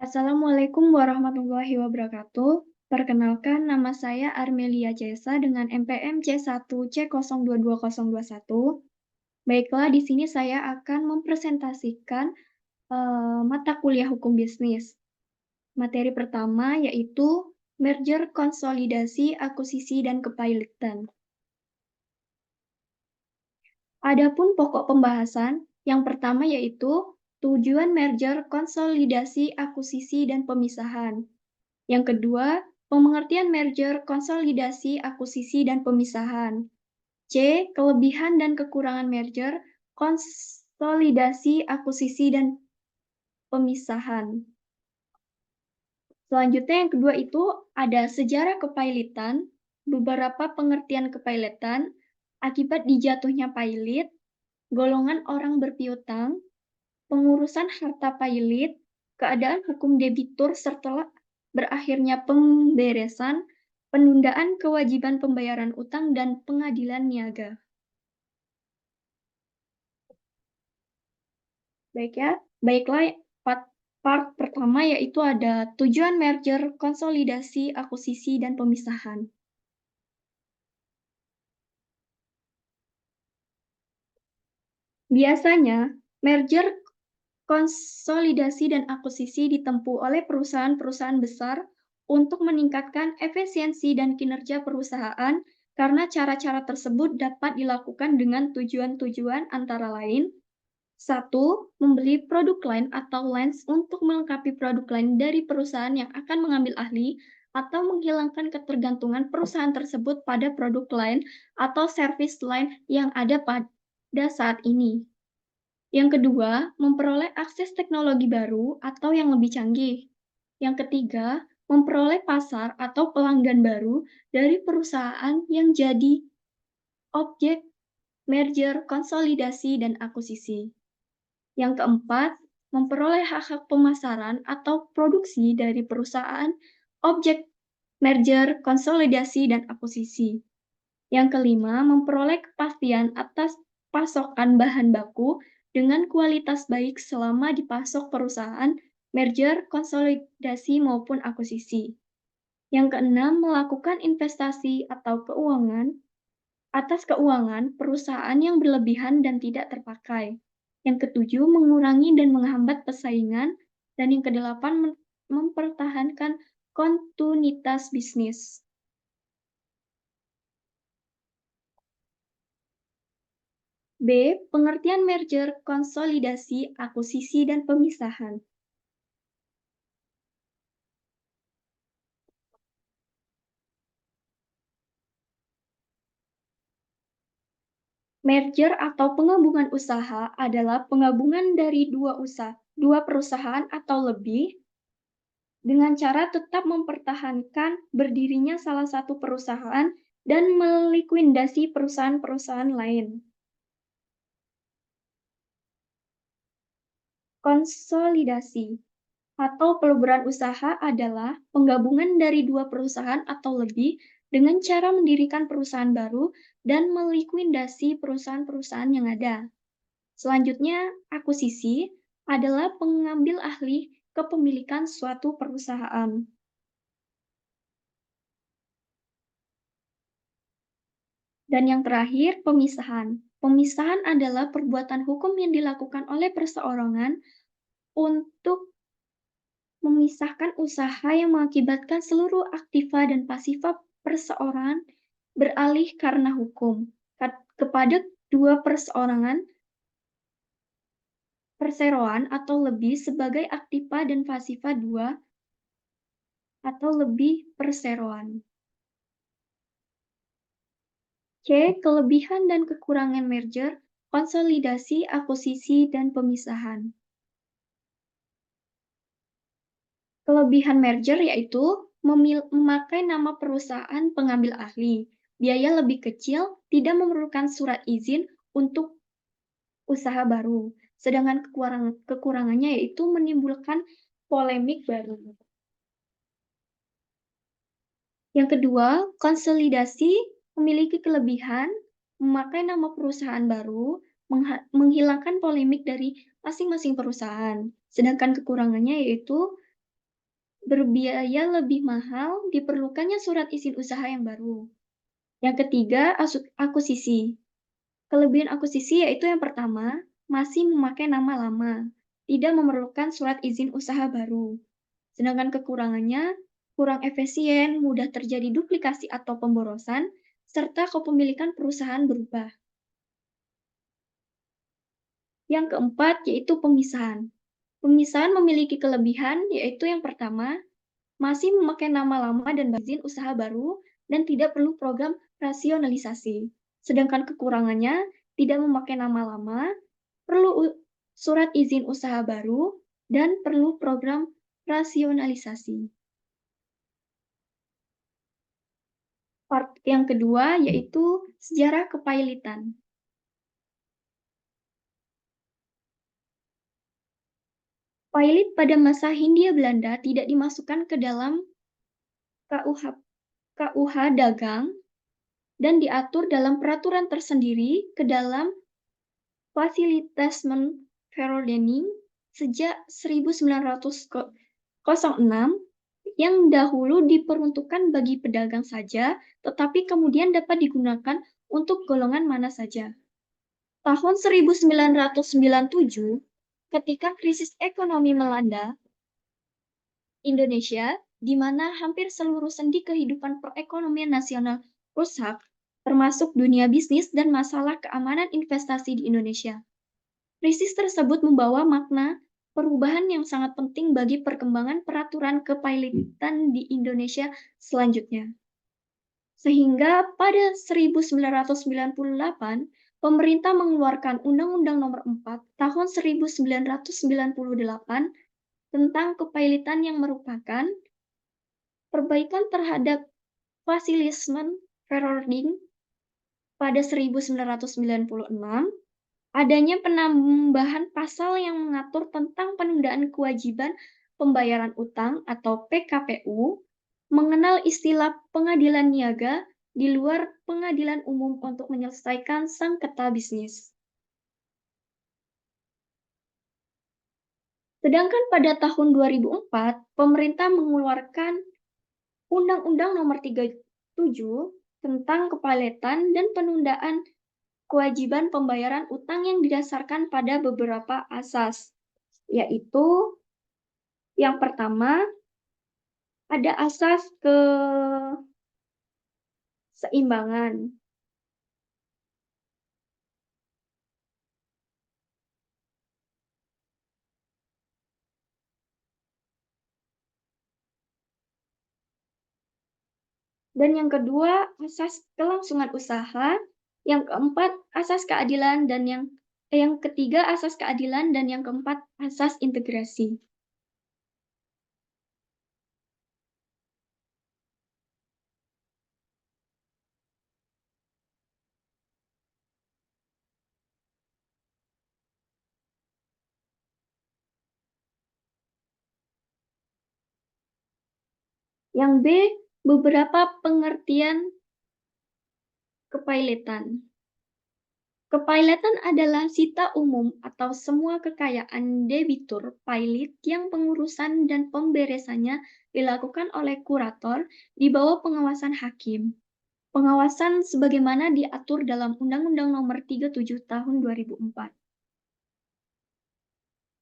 Assalamualaikum warahmatullahi wabarakatuh. Perkenalkan, nama saya Armelia Jesa dengan NPM C1C022021. Baiklah, di sini saya akan mempresentasikan mata kuliah hukum bisnis. Materi pertama yaitu merger, konsolidasi, akuisisi, dan kepailitan. Adapun pokok pembahasan, yang pertama yaitu tujuan merger, konsolidasi, akuisisi, dan pemisahan. Yang kedua, pengertian merger, konsolidasi, akuisisi, dan pemisahan. C. Kelebihan dan kekurangan merger, konsolidasi, akuisisi, dan pemisahan. Selanjutnya yang kedua itu ada sejarah kepailitan, beberapa pengertian kepailitan, akibat dijatuhnya pailit, golongan orang berpiutang, pengurusan harta pailit, keadaan hukum debitur setelah berakhirnya pemberesan, penundaan kewajiban pembayaran utang, dan pengadilan niaga. Baiklah, part pertama yaitu ada tujuan merger, konsolidasi, akuisisi, dan pemisahan. Biasanya, merger, konsolidasi, dan akuisisi ditempuh oleh perusahaan-perusahaan besar untuk meningkatkan efisiensi dan kinerja perusahaan karena cara-cara tersebut dapat dilakukan dengan tujuan-tujuan antara lain: 1. Membeli produk lain atau lens untuk melengkapi produk lain dari perusahaan yang akan mengambil ahli, atau menghilangkan ketergantungan perusahaan tersebut pada produk lain atau servis lain yang ada pada saat ini. Yang kedua, memperoleh akses teknologi baru atau yang lebih canggih. Yang ketiga, memperoleh pasar atau pelanggan baru dari perusahaan yang jadi objek merger, konsolidasi, dan akuisisi. Yang keempat, memperoleh hak-hak pemasaran atau produksi dari perusahaan objek merger, konsolidasi, dan akuisisi. Yang kelima, memperoleh kepastian atas pasokan bahan baku dengan kualitas baik selama dipasok perusahaan merger, konsolidasi, maupun akuisisi. Yang keenam, melakukan investasi atau keuangan atas keuangan perusahaan yang berlebihan dan tidak terpakai. Yang ketujuh, mengurangi dan menghambat persaingan. Dan yang kedelapan, mempertahankan kontinuitas bisnis. B. Pengertian merger, konsolidasi, akuisisi, dan pemisahan. Merger atau penggabungan usaha adalah penggabungan dari dua perusahaan atau lebih dengan cara tetap mempertahankan berdirinya salah satu perusahaan dan melikuidasi perusahaan-perusahaan lain. Konsolidasi atau peleburan usaha adalah penggabungan dari dua perusahaan atau lebih dengan cara mendirikan perusahaan baru dan melikuidasi perusahaan-perusahaan yang ada. Selanjutnya, akuisisi adalah pengambil alih kepemilikan suatu perusahaan. Dan yang terakhir, pemisahan. Pemisahan adalah perbuatan hukum yang dilakukan oleh perseorangan untuk memisahkan usaha yang mengakibatkan seluruh aktiva dan pasifa perseorangan beralih karena hukum kepada dua perseroan atau lebih sebagai aktiva dan pasifa dua atau lebih perseroan. C. Kelebihan dan kekurangan merger, konsolidasi, akuisisi, dan pemisahan. Kelebihan merger yaitu memakai nama perusahaan pengambil ahli, biaya lebih kecil, tidak memerlukan surat izin untuk usaha baru. Sedangkan kekurangannya yaitu menimbulkan polemik baru. Yang kedua, konsolidasi memiliki kelebihan, memakai nama perusahaan baru, menghilangkan polemik dari masing-masing perusahaan. Sedangkan kekurangannya yaitu berbiaya lebih mahal, diperlukannya surat izin usaha yang baru. Yang ketiga, akuisisi. Kelebihan akuisisi yaitu yang pertama, masih memakai nama lama, tidak memerlukan surat izin usaha baru. Sedangkan kekurangannya, kurang efisien, mudah terjadi duplikasi atau pemborosan, serta kepemilikan perusahaan berubah. Yang keempat yaitu pemisahan. Pemisahan memiliki kelebihan, yaitu yang pertama, masih memakai nama lama dan izin usaha baru, dan tidak perlu program rasionalisasi. Sedangkan kekurangannya, tidak memakai nama lama, perlu surat izin usaha baru, dan perlu program rasionalisasi. Part yang kedua yaitu sejarah kepailitan. Pailit pada masa Hindia Belanda tidak dimasukkan ke dalam KUH Dagang dan diatur dalam peraturan tersendiri ke dalam Facilitasement Verordening sejak 1906 yang dahulu diperuntukkan bagi pedagang saja, tetapi kemudian dapat digunakan untuk golongan mana saja. Tahun 1997, ketika krisis ekonomi melanda Indonesia, di mana hampir seluruh sendi kehidupan perekonomian nasional rusak, termasuk dunia bisnis dan masalah keamanan investasi di Indonesia. Krisis tersebut membawa makna perubahan yang sangat penting bagi perkembangan peraturan kepailitan di Indonesia selanjutnya. Sehingga pada 1998, pemerintah mengeluarkan Undang-Undang Nomor 4 Tahun 1998 tentang kepailitan yang merupakan perbaikan terhadap Facilitasement Verordening pada 1996, adanya penambahan pasal yang mengatur tentang penundaan kewajiban pembayaran utang atau PKPU, mengenal istilah pengadilan niaga di luar pengadilan umum untuk menyelesaikan sengketa bisnis. Sedangkan pada tahun 2004, pemerintah mengeluarkan Undang-Undang Nomor 37 tentang kepailitan dan penundaan kewajiban pembayaran utang yang didasarkan pada beberapa asas, yaitu yang pertama ada asas keseimbangan. Dan yang kedua, asas kelangsungan usaha. Yang keempat, asas keadilan dan yang ketiga asas keadilan dan yang keempat asas integrasi. Yang B, beberapa pengertian kepailitan. Kepailitan adalah sita umum atau semua kekayaan debitur pailit yang pengurusan dan pemberesannya dilakukan oleh kurator di bawah pengawasan hakim. Pengawasan sebagaimana diatur dalam Undang-Undang Nomor 37 Tahun 2004.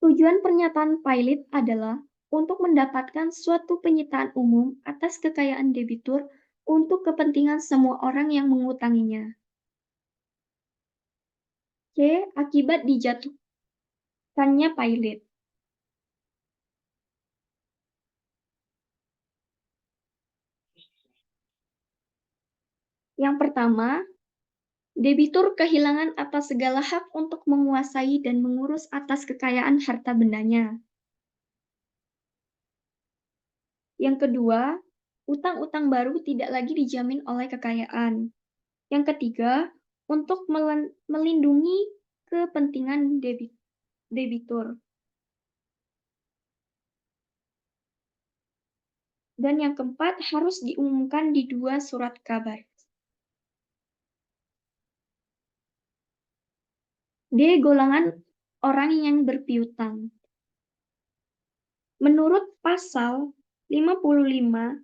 Tujuan pernyataan pailit adalah untuk mendapatkan suatu penyitaan umum atas kekayaan debitur untuk kepentingan semua orang yang mengutanginya. C. Akibat dijatuhkannya pailit. Yang pertama, debitur kehilangan atas segala hak untuk menguasai dan mengurus atas kekayaan harta bendanya. Yang kedua, utang-utang baru tidak lagi dijamin oleh kekayaan. Yang ketiga, untuk melindungi kepentingan debitur. Dan yang keempat, harus diumumkan di 2 surat kabar. D. Golongan orang yang berpiutang. Menurut pasal 55,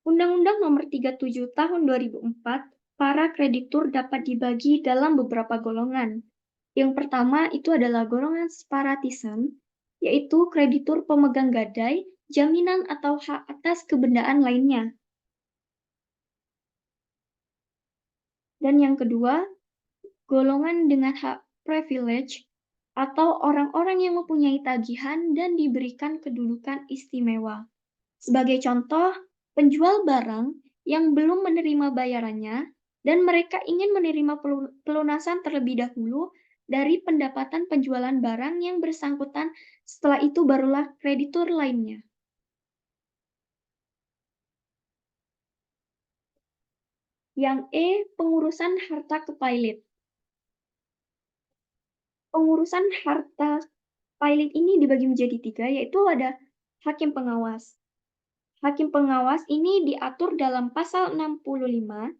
Undang-Undang Nomor 37 Tahun 2004, para kreditur dapat dibagi dalam beberapa golongan. Yang pertama itu adalah golongan separatisan, yaitu kreditur pemegang gadai, jaminan atau hak atas kebendaan lainnya. Dan yang kedua, golongan dengan hak privilege atau orang-orang yang mempunyai tagihan dan diberikan kedudukan istimewa. Sebagai contoh, penjual barang yang belum menerima bayarannya dan mereka ingin menerima pelunasan terlebih dahulu dari pendapatan penjualan barang yang bersangkutan, setelah itu barulah kreditur lainnya. Yang E, pengurusan harta kepailit. Pengurusan harta pilot ini dibagi menjadi tiga, yaitu ada hakim pengawas. Hakim pengawas ini diatur dalam pasal 65,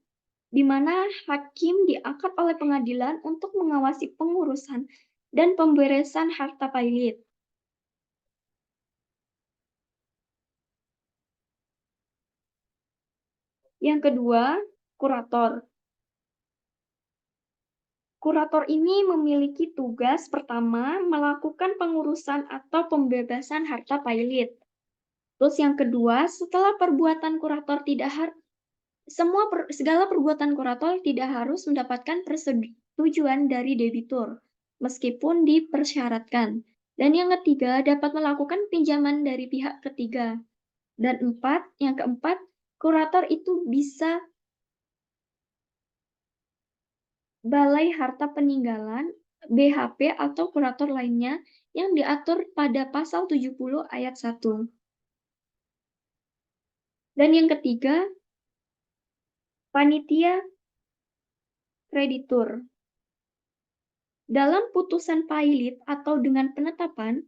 di mana hakim diangkat oleh pengadilan untuk mengawasi pengurusan dan pemberesan harta pilot. Yang kedua, kurator. Kurator ini memiliki tugas pertama melakukan pengurusan atau pembebasan harta pilot. Terus yang kedua, setelah perbuatan kurator tidak segala perbuatan kurator tidak harus mendapatkan persetujuan dari debitur, meskipun dipersyaratkan. Dan yang ketiga, dapat melakukan pinjaman dari pihak ketiga. Dan yang keempat, kurator itu bisa balai harta peninggalan, BHP atau kurator lainnya yang diatur pada pasal 70 ayat 1. Dan yang ketiga, panitia kreditur. Dalam putusan pilot atau dengan penetapan,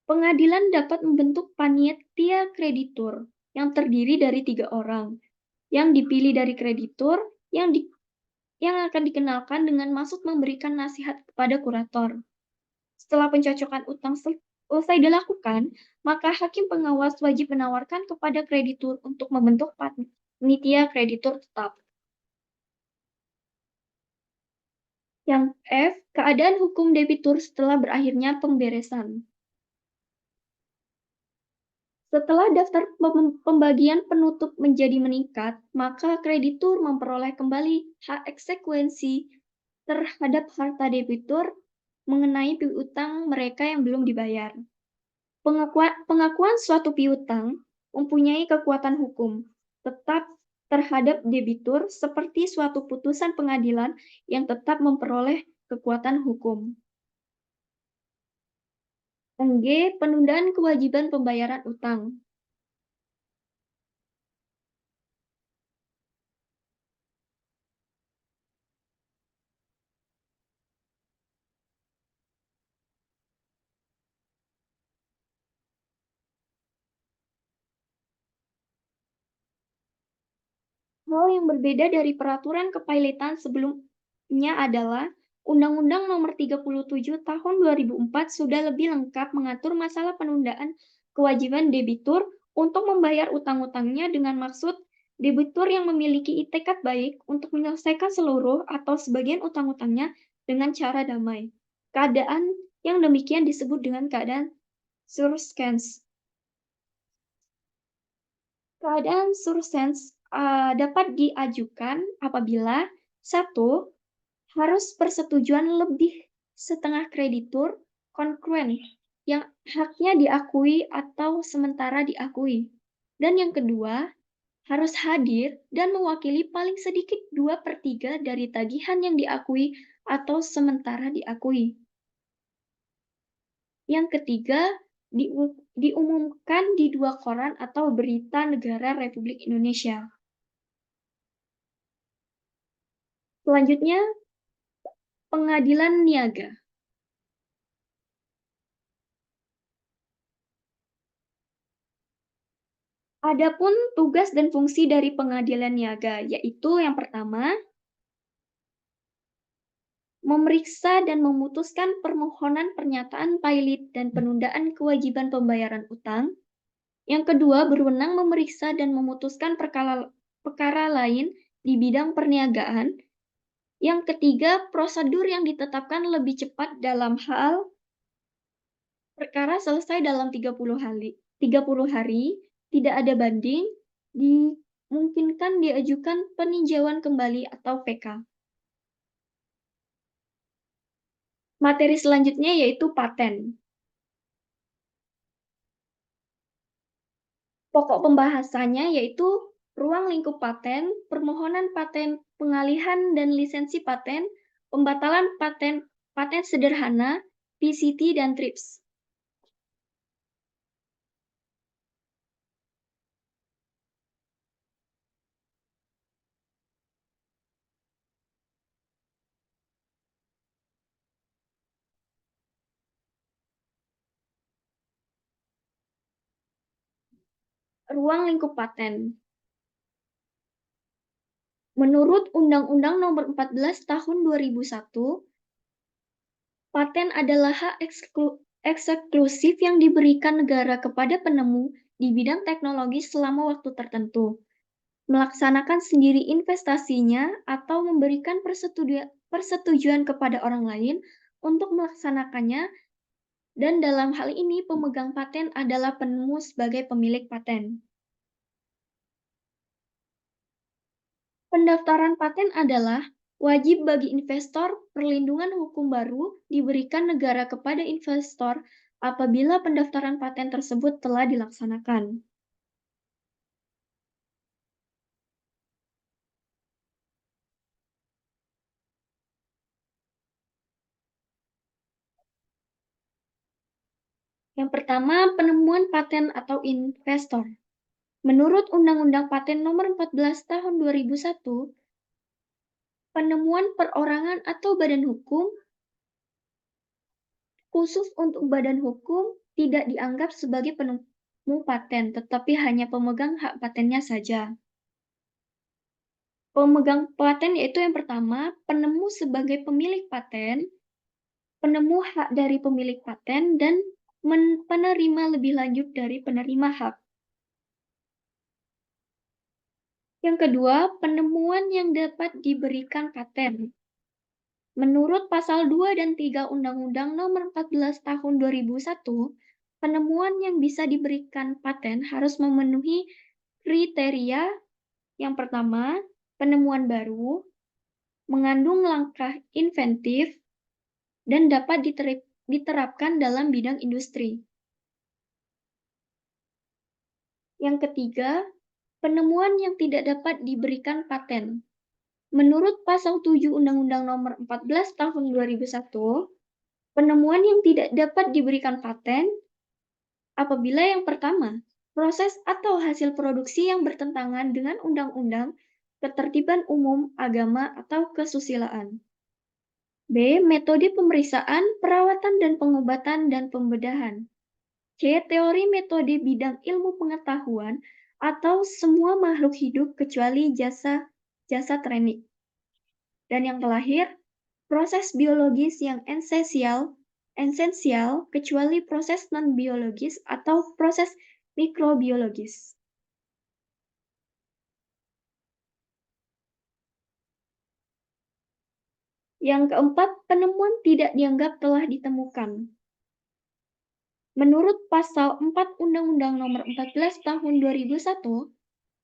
pengadilan dapat membentuk panitia kreditur yang terdiri dari 3 orang, yang dipilih dari kreditur yang akan dikenalkan dengan maksud memberikan nasihat kepada kurator. Setelah pencocokan utang selesai dilakukan, maka hakim pengawas wajib menawarkan kepada kreditur untuk membentuk panitia kreditur tetap. Yang F, keadaan hukum debitur setelah berakhirnya pemberesan. Setelah daftar pembagian penutup menjadi meningkat, maka kreditur memperoleh kembali hak eksekuensi terhadap harta debitur mengenai piutang mereka yang belum dibayar. Pengakuan suatu piutang mempunyai kekuatan hukum tetap terhadap debitur seperti suatu putusan pengadilan yang tetap memperoleh kekuatan hukum. G, penundaan kewajiban pembayaran utang. Hal yang berbeda dari peraturan kepailitan sebelumnya adalah Undang-Undang Nomor 37 Tahun 2004 sudah lebih lengkap mengatur masalah penundaan kewajiban debitur untuk membayar utang-utangnya dengan maksud debitur yang memiliki itikat baik untuk menyelesaikan seluruh atau sebagian utang-utangnya dengan cara damai. Keadaan yang demikian disebut dengan keadaan surskens. Keadaan surskens dapat diajukan apabila 1. Harus persetujuan lebih setengah kreditur kongruen yang haknya diakui atau sementara diakui. Dan yang kedua, harus hadir dan mewakili paling sedikit 2/3 dari tagihan yang diakui atau sementara diakui. Yang ketiga, diumumkan di 2 koran atau berita negara Republik Indonesia. Selanjutnya, pengadilan niaga. Adapun tugas dan fungsi dari pengadilan niaga, yaitu yang pertama, memeriksa dan memutuskan permohonan pernyataan pilot dan penundaan kewajiban pembayaran utang. Yang kedua, berwenang memeriksa dan memutuskan perkara lain di bidang perniagaan. Yang ketiga, prosedur yang ditetapkan lebih cepat dalam hal perkara selesai dalam 30 hari, tidak ada banding, dimungkinkan diajukan peninjauan kembali atau PK. Materi selanjutnya yaitu paten. Pokok pembahasannya yaitu ruang lingkup paten, permohonan paten, pengalihan dan lisensi paten, pembatalan paten, paten sederhana, PCT, dan TRIPS. Ruang lingkup paten. Menurut Undang-Undang Nomor 14 Tahun 2001, paten adalah hak eksklusif yang diberikan negara kepada penemu di bidang teknologi selama waktu tertentu, melaksanakan sendiri investasinya, atau memberikan persetujuan kepada orang lain untuk melaksanakannya, dan dalam hal ini pemegang paten adalah penemu sebagai pemilik paten. Pendaftaran paten adalah wajib bagi investor. Perlindungan hukum baru diberikan negara kepada investor apabila pendaftaran paten tersebut telah dilaksanakan. Yang pertama, penemuan paten atau investor. Menurut Undang-Undang Paten Nomor 14 Tahun 2001, penemuan perorangan atau badan hukum khusus untuk badan hukum tidak dianggap sebagai penemu paten, tetapi hanya pemegang hak patennya saja. Pemegang paten yaitu yang pertama, penemu sebagai pemilik paten, penemu hak dari pemilik paten, dan penerima lebih lanjut dari penerima hak. Yang kedua, penemuan yang dapat diberikan paten. Menurut pasal 2 dan 3 Undang-Undang Nomor 14 Tahun 2001, penemuan yang bisa diberikan paten harus memenuhi kriteria. Yang pertama, penemuan baru, mengandung langkah inventif, dan dapat diterapkan dalam bidang industri. Yang ketiga, penemuan yang tidak dapat diberikan paten. Menurut pasal 7 Undang-Undang Nomor 14 Tahun 2001, penemuan yang tidak dapat diberikan paten apabila yang pertama, proses atau hasil produksi yang bertentangan dengan undang-undang, ketertiban umum, agama, atau kesusilaan. B. Metode pemeriksaan, perawatan dan pengobatan dan pembedahan. C. Teori metode bidang ilmu pengetahuan atau semua makhluk hidup kecuali jasa training. Dan yang terakhir, proses biologis yang esensial kecuali proses non-biologis atau proses mikrobiologis. Yang keempat, penemuan tidak dianggap telah ditemukan. Menurut pasal 4 Undang-Undang Nomor 14 Tahun 2001,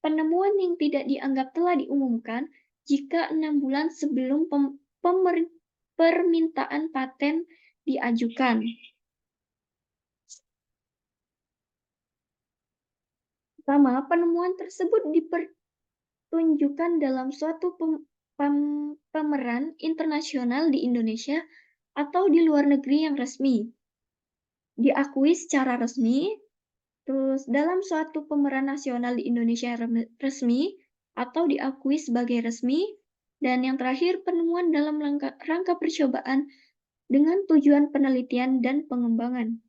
penemuan yang tidak dianggap telah diumumkan jika 6 bulan sebelum permintaan paten diajukan. Pertama, penemuan tersebut dipertunjukkan dalam suatu pameran internasional di Indonesia atau di luar negeri yang resmi, diakui secara resmi, terus dalam suatu pameran nasional di Indonesia resmi atau diakui sebagai resmi, dan yang terakhir penemuan dalam rangka percobaan dengan tujuan penelitian dan pengembangan.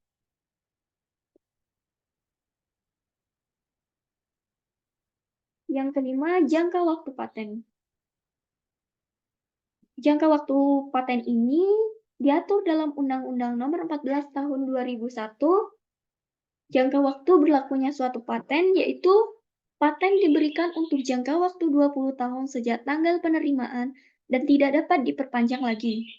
Yang kelima, jangka waktu paten. Jangka waktu paten ini diatur dalam Undang-Undang Nomor 14 Tahun 2001 Jangka waktu berlakunya suatu paten yaitu paten diberikan untuk jangka waktu 20 tahun sejak tanggal penerimaan dan tidak dapat diperpanjang lagi.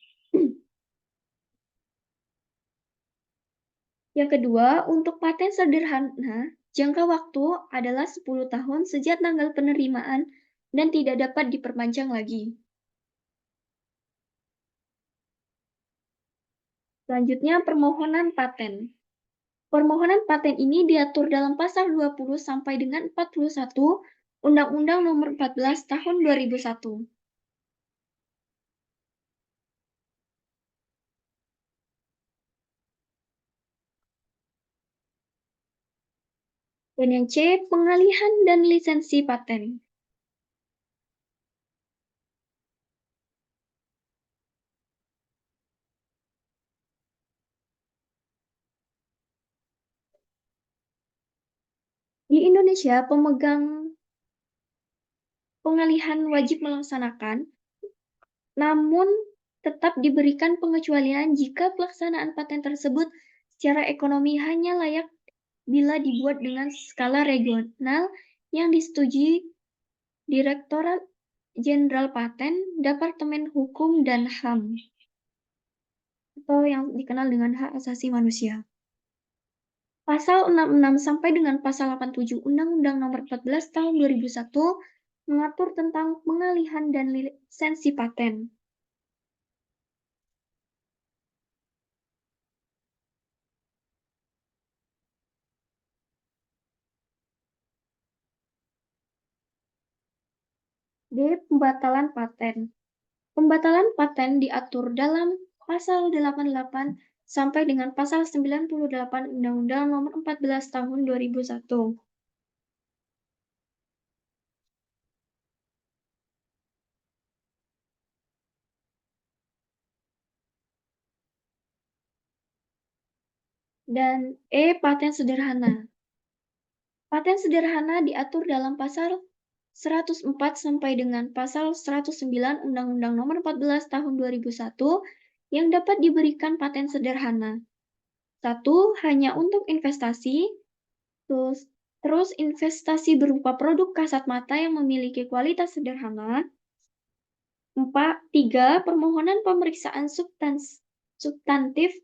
Yang kedua, untuk paten sederhana, jangka waktu adalah 10 tahun sejak tanggal penerimaan dan tidak dapat diperpanjang lagi. Selanjutnya, permohonan paten. Permohonan paten ini diatur dalam pasal 20 sampai dengan 41 Undang-Undang Nomor 14 Tahun 2001. Dan yang C, pengalihan dan lisensi paten. Di Indonesia, pemegang pengalihan wajib melaksanakan, namun tetap diberikan pengecualian jika pelaksanaan paten tersebut secara ekonomi hanya layak bila dibuat dengan skala regional yang disetujui Direktorat Jenderal Paten, Departemen Hukum dan HAM, atau yang dikenal dengan hak asasi manusia. Pasal 66 sampai dengan pasal 87 Undang-Undang Nomor 14 Tahun 2001 mengatur tentang pengalihan dan lisensi paten. D. Pembatalan paten. Pembatalan paten diatur dalam pasal 88 sampai dengan pasal 98 Undang-Undang Nomor 14 Tahun 2001. Dan E. Paten sederhana. Paten sederhana diatur dalam pasal 104 sampai dengan pasal 109 Undang-Undang Nomor 14 Tahun 2001 yang dapat diberikan paten sederhana. 1. Hanya untuk investasi, terus investasi berupa produk kasat mata yang memiliki kualitas sederhana. 3. Permohonan pemeriksaan substantif.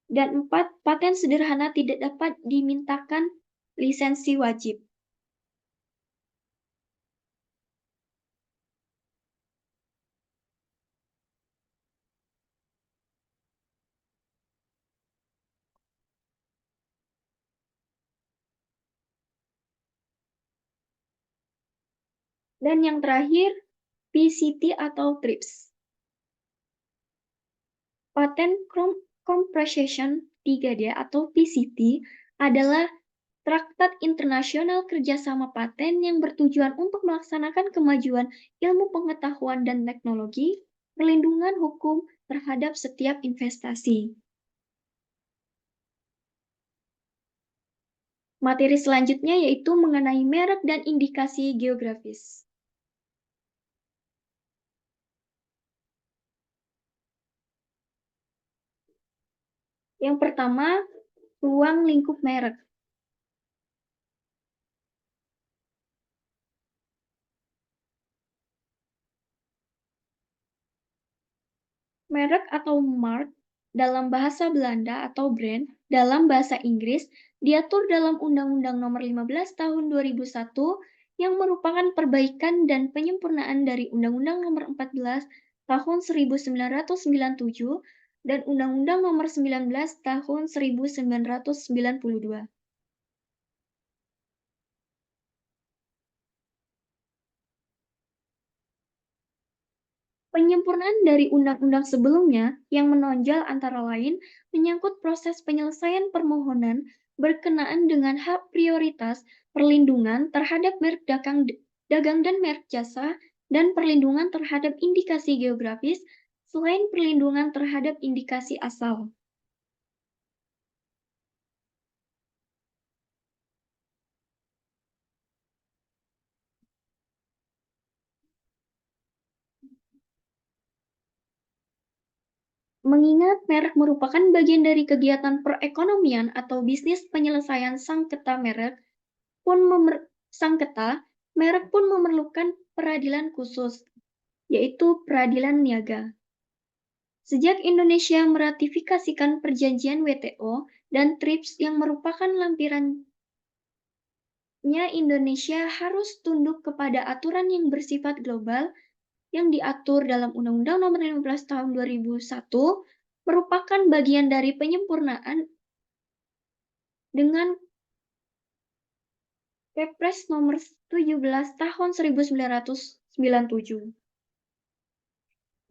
Dan 4. Paten sederhana tidak dapat dimintakan lisensi wajib. Dan yang terakhir, PCT atau TRIPS. Patent Compression 3D atau PCT adalah Traktat Internasional Kerjasama Paten yang bertujuan untuk melaksanakan kemajuan ilmu pengetahuan dan teknologi, perlindungan hukum terhadap setiap investasi. Materi selanjutnya yaitu mengenai merek dan indikasi geografis. Yang pertama, ruang lingkup merek. Merek atau mark dalam bahasa Belanda atau brand dalam bahasa Inggris diatur dalam Undang-Undang Nomor 15 Tahun 2001 yang merupakan perbaikan dan penyempurnaan dari Undang-Undang Nomor 14 Tahun 1997 dan Undang-Undang Nomor 19 Tahun 1992. Penyempurnaan dari undang-undang sebelumnya yang menonjol antara lain menyangkut proses penyelesaian permohonan berkenaan dengan hak prioritas, perlindungan terhadap merek dagang dan merek jasa, dan perlindungan terhadap indikasi geografis selain perlindungan terhadap indikasi asal. Mengingat merek merupakan bagian dari kegiatan perekonomian atau bisnis penyelesaian sengketa, merek pun memerlukan peradilan khusus, yaitu peradilan niaga. Sejak Indonesia meratifikasikan perjanjian WTO dan TRIPS yang merupakan lampirannya, Indonesia harus tunduk kepada aturan yang bersifat global yang diatur dalam Undang-Undang Nomor 15 Tahun 2001, merupakan bagian dari penyempurnaan dengan Kepres Nomor 17 Tahun 1997.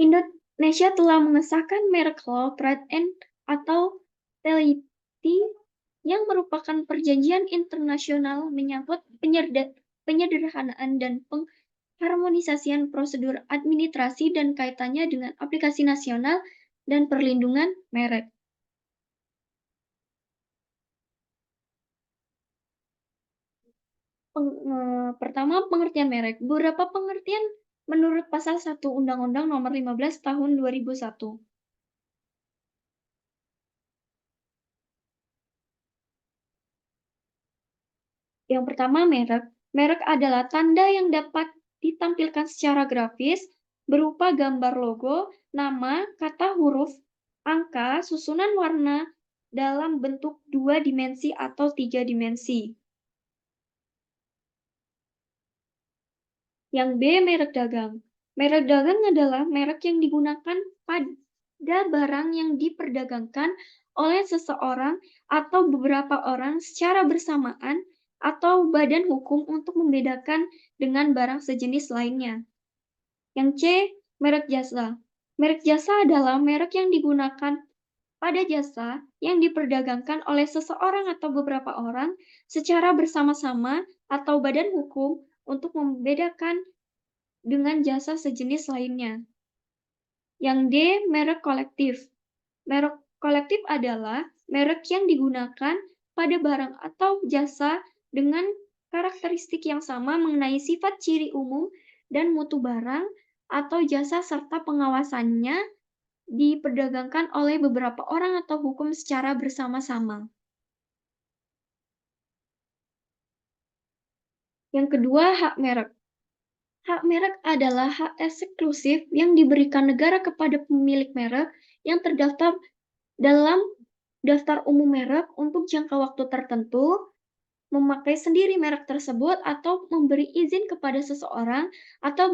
Indonesia telah mengesahkan merek Law Trade atau TLT yang merupakan perjanjian internasional menyangkut penyederhanaan dan pengharmonisasian prosedur administrasi dan kaitannya dengan aplikasi nasional dan perlindungan merek. Pertama, pengertian merek. Beberapa pengertian menurut pasal 1 Undang-Undang Nomor 15 Tahun 2001. Yang pertama, merek. Merek adalah tanda yang dapat ditampilkan secara grafis berupa gambar logo, nama, kata huruf, angka, susunan warna dalam bentuk 2 dimensi atau 3 dimensi. Yang B, merek dagang. Merek dagang adalah merek yang digunakan pada barang yang diperdagangkan oleh seseorang atau beberapa orang secara bersamaan atau badan hukum untuk membedakan dengan barang sejenis lainnya. Yang C, merek jasa. Merek jasa adalah merek yang digunakan pada jasa yang diperdagangkan oleh seseorang atau beberapa orang secara bersama-sama atau badan hukum untuk membedakan dengan jasa sejenis lainnya. Yang D, merek kolektif. Merek kolektif adalah merek yang digunakan pada barang atau jasa dengan karakteristik yang sama mengenai sifat ciri umum dan mutu barang atau jasa serta pengawasannya diperdagangkan oleh beberapa orang atau hukum secara bersama-sama. Yang kedua, hak merek. Hak merek adalah hak eksklusif yang diberikan negara kepada pemilik merek yang terdaftar dalam daftar umum merek untuk jangka waktu tertentu, memakai sendiri merek tersebut, atau memberi izin kepada seseorang atau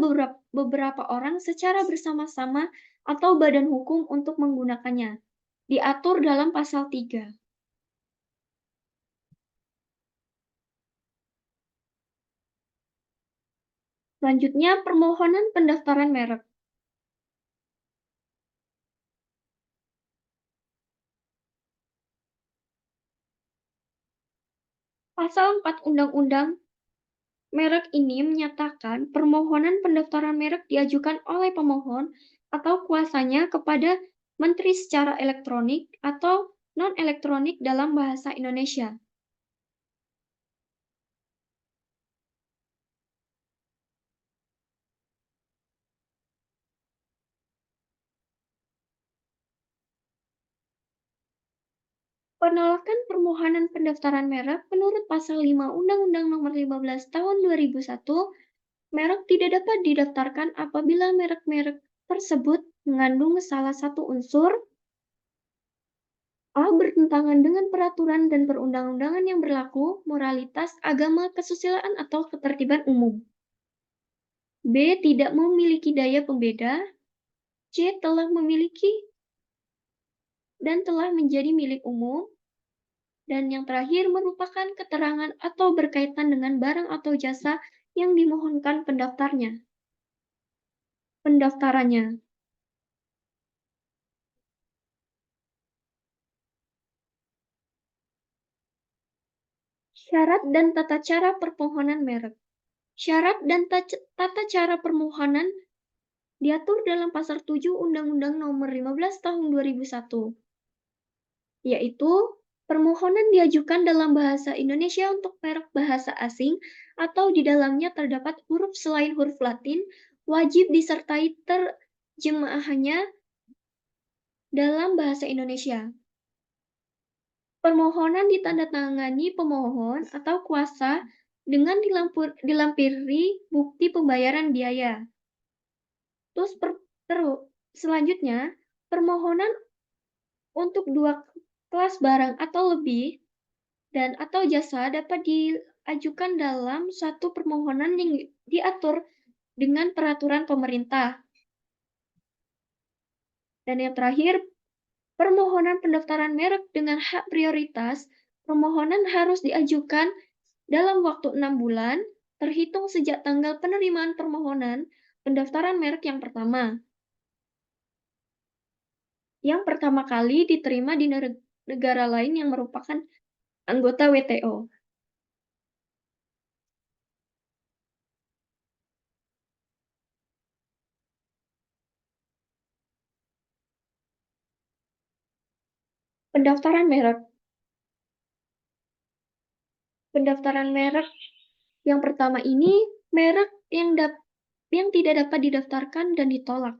beberapa orang secara bersama-sama atau badan hukum untuk menggunakannya. Diatur dalam pasal 3. Selanjutnya, permohonan pendaftaran merek. Pasal 4 Undang-Undang Merek ini menyatakan permohonan pendaftaran merek diajukan oleh pemohon atau kuasanya kepada Menteri secara elektronik atau non-elektronik dalam bahasa Indonesia. Penolakan permohonan pendaftaran merek menurut Pasal 5 Undang-Undang Nomor 15 Tahun 2001, merek tidak dapat didaftarkan apabila merek-merek tersebut mengandung salah satu unsur A. Bertentangan dengan peraturan dan perundang-undangan yang berlaku, moralitas, agama, kesusilaan, atau ketertiban umum. B. Tidak memiliki daya pembeda. C. Telah memiliki dan telah menjadi milik umum. Dan yang terakhir merupakan keterangan atau berkaitan dengan barang atau jasa yang dimohonkan pendaftarannya. Syarat dan tata cara permohonan merek. Syarat dan tata cara permohonan diatur dalam Pasal 7 Undang-Undang Nomor 15 Tahun 2001, yaitu permohonan diajukan dalam bahasa Indonesia untuk merek bahasa asing atau di dalamnya terdapat huruf selain huruf Latin, wajib disertai terjemahannya Dalam bahasa Indonesia, permohonan ditandatangani pemohon atau kuasa dengan dilampiri bukti pembayaran biaya. Terus selanjutnya, permohonan untuk dua kelas barang atau lebih dan atau jasa dapat diajukan dalam suatu permohonan yang diatur dengan peraturan pemerintah. Dan yang terakhir, permohonan pendaftaran merek dengan hak prioritas, permohonan harus diajukan dalam waktu 6 bulan, terhitung sejak tanggal penerimaan permohonan pendaftaran merek yang pertama kali diterima di negara lain yang merupakan anggota WTO. Pendaftaran merek. Pendaftaran merek yang pertama ini merek yang tidak dapat didaftarkan dan ditolak.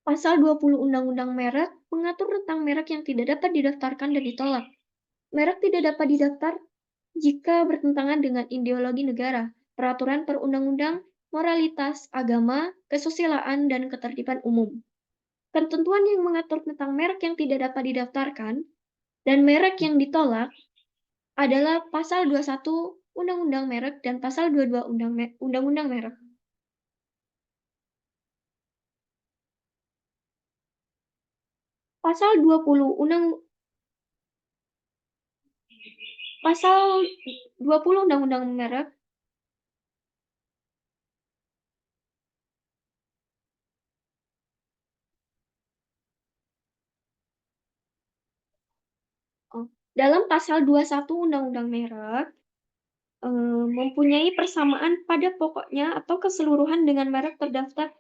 Pasal 20 Undang-Undang Merek mengatur tentang merek yang tidak dapat didaftarkan dan ditolak. Merek tidak dapat didaftar jika bertentangan dengan ideologi negara, peraturan perundang-undang, moralitas, agama, kesusilaan, dan ketertiban umum. Ketentuan yang mengatur tentang merek yang tidak dapat didaftarkan dan merek yang ditolak adalah Pasal 21 Undang-Undang Merek dan Pasal 22 Undang-Undang Merek. Pasal 20 Undang-Undang Merek dalam Pasal 21 Undang-Undang Merek mempunyai persamaan pada pokoknya atau keseluruhan dengan merek terdaftar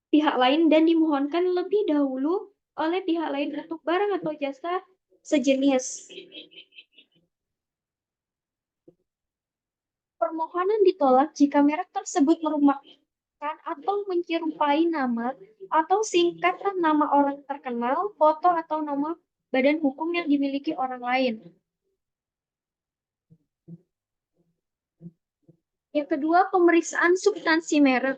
pihak lain dan dimohonkan lebih dahulu oleh pihak lain untuk barang atau jasa sejenis. Permohonan ditolak jika merek tersebut merupakan atau menyerupai nama atau singkatan nama orang terkenal, foto atau nama badan hukum yang dimiliki orang lain. Yang kedua, pemeriksaan substansi merek.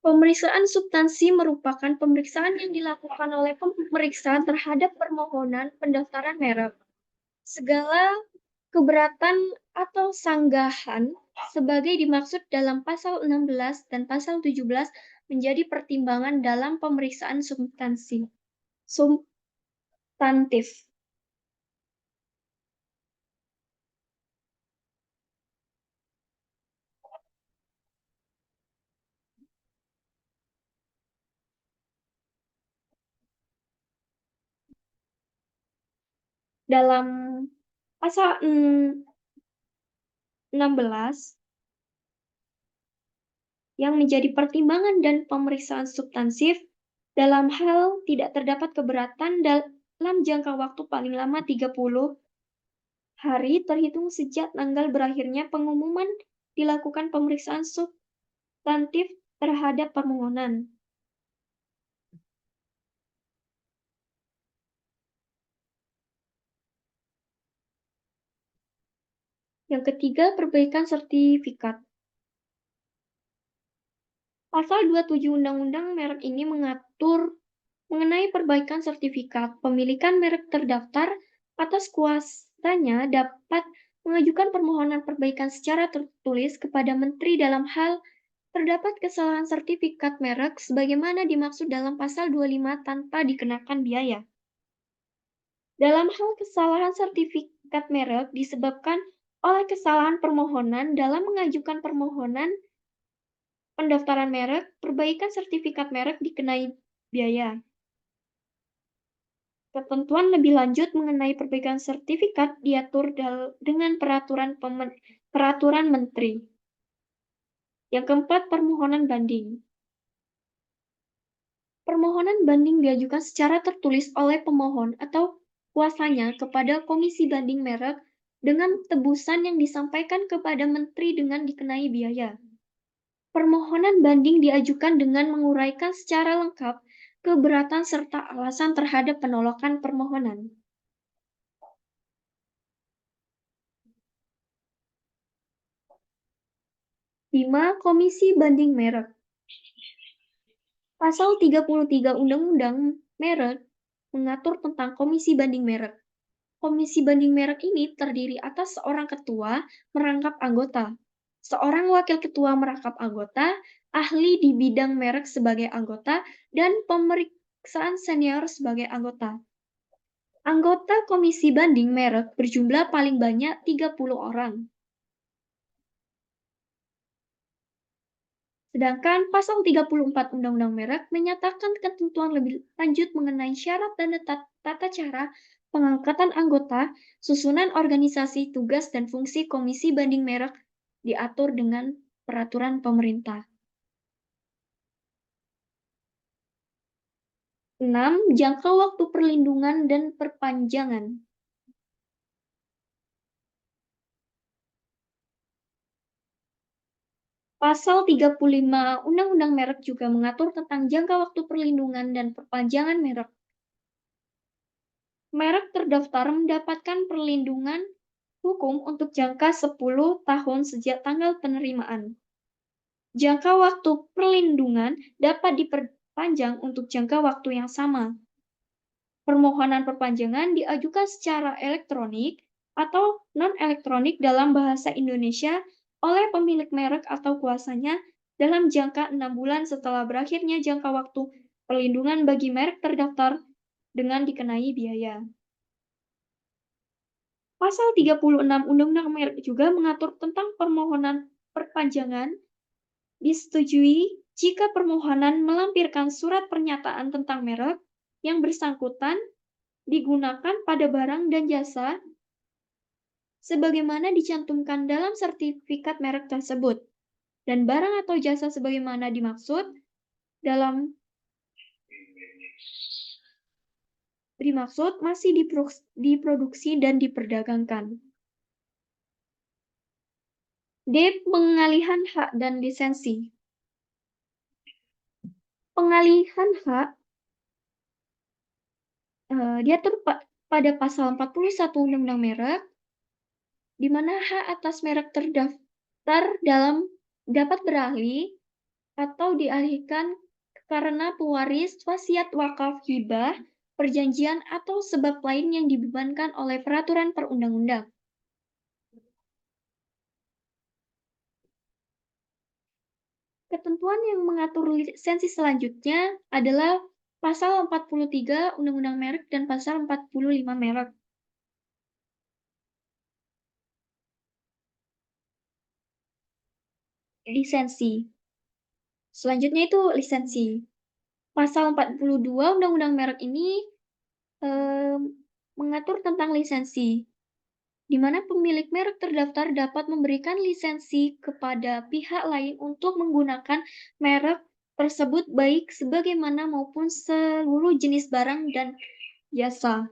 Pemeriksaan substansi merupakan pemeriksaan yang dilakukan oleh pemeriksa terhadap permohonan pendaftaran merek. Segala keberatan atau sanggahan sebagai dimaksud dalam Pasal 16 dan Pasal 17 menjadi pertimbangan dalam pemeriksaan substantif. Dalam Pasal 16 yang menjadi pertimbangan dan pemeriksaan substansif dalam hal tidak terdapat keberatan dalam jangka waktu paling lama 30 hari terhitung sejak tanggal berakhirnya pengumuman dilakukan pemeriksaan substantif terhadap permohonan. Yang ketiga, perbaikan sertifikat. Pasal 27 Undang-Undang Merek ini mengatur mengenai perbaikan sertifikat. Pemilikan merek terdaftar atas kuasanya dapat mengajukan permohonan perbaikan secara tertulis kepada Menteri dalam hal terdapat kesalahan sertifikat merek sebagaimana dimaksud dalam Pasal 25 tanpa dikenakan biaya. Dalam hal kesalahan sertifikat merek disebabkan oleh kesalahan permohonan dalam mengajukan permohonan pendaftaran merek, perbaikan sertifikat merek dikenai biaya. Ketentuan lebih lanjut mengenai perbaikan sertifikat diatur dengan peraturan menteri. Yang keempat, permohonan banding. Permohonan banding diajukan secara tertulis oleh pemohon atau kuasanya kepada Komisi Banding Merek dengan tebusan yang disampaikan kepada menteri dengan dikenai biaya. Permohonan banding diajukan dengan menguraikan secara lengkap keberatan serta alasan terhadap penolakan permohonan. 5. Komisi Banding Merek. Pasal 33 Undang-Undang Merek mengatur tentang Komisi Banding Merek. Komisi Banding Merek ini terdiri atas seorang ketua merangkap anggota, seorang wakil ketua merangkap anggota, ahli di bidang merek sebagai anggota, dan pemeriksaan senior sebagai anggota. Anggota Komisi Banding Merek berjumlah paling banyak 30 orang. Sedangkan pasal 34 Undang-Undang Merek menyatakan ketentuan lebih lanjut mengenai syarat dan tata cara pengangkatan anggota, susunan organisasi, tugas, dan fungsi Komisi Banding Merek diatur dengan peraturan pemerintah. 6. Jangka waktu perlindungan dan perpanjangan. Pasal 35 Undang-Undang Merek juga mengatur tentang jangka waktu perlindungan dan perpanjangan merek. Merek terdaftar mendapatkan perlindungan hukum untuk jangka 10 tahun sejak tanggal penerimaan. Jangka waktu perlindungan dapat diperpanjang untuk jangka waktu yang sama. Permohonan perpanjangan diajukan secara elektronik atau non-elektronik dalam bahasa Indonesia oleh pemilik merek atau kuasanya dalam jangka 6 bulan setelah berakhirnya jangka waktu perlindungan bagi merek terdaftar dengan dikenai biaya. Pasal 36 Undang-Undang Merek juga mengatur tentang permohonan perpanjangan disetujui jika permohonan melampirkan surat pernyataan tentang merek yang bersangkutan digunakan pada barang dan jasa sebagaimana dicantumkan dalam sertifikat merek tersebut, dan barang atau jasa sebagaimana dimaksud masih diproduksi dan diperdagangkan. D. Pengalihan hak dan lisensi. Pengalihan hak diatur pada pasal 41 Undang-Undang Merek, di mana hak atas merek terdaftar dapat beralih atau dialihkan karena pewaris, wasiat, wakaf, hibah, perjanjian, atau sebab lain yang dibebankan oleh peraturan perundang-undang. Ketentuan yang mengatur lisensi selanjutnya adalah pasal 43 Undang-Undang Merek dan pasal 45 Merek. Lisensi. Selanjutnya itu lisensi. Pasal 42 Undang-Undang Merek ini mengatur tentang lisensi, di mana pemilik merek terdaftar dapat memberikan lisensi kepada pihak lain untuk menggunakan merek tersebut baik sebagaimana maupun seluruh jenis barang dan jasa.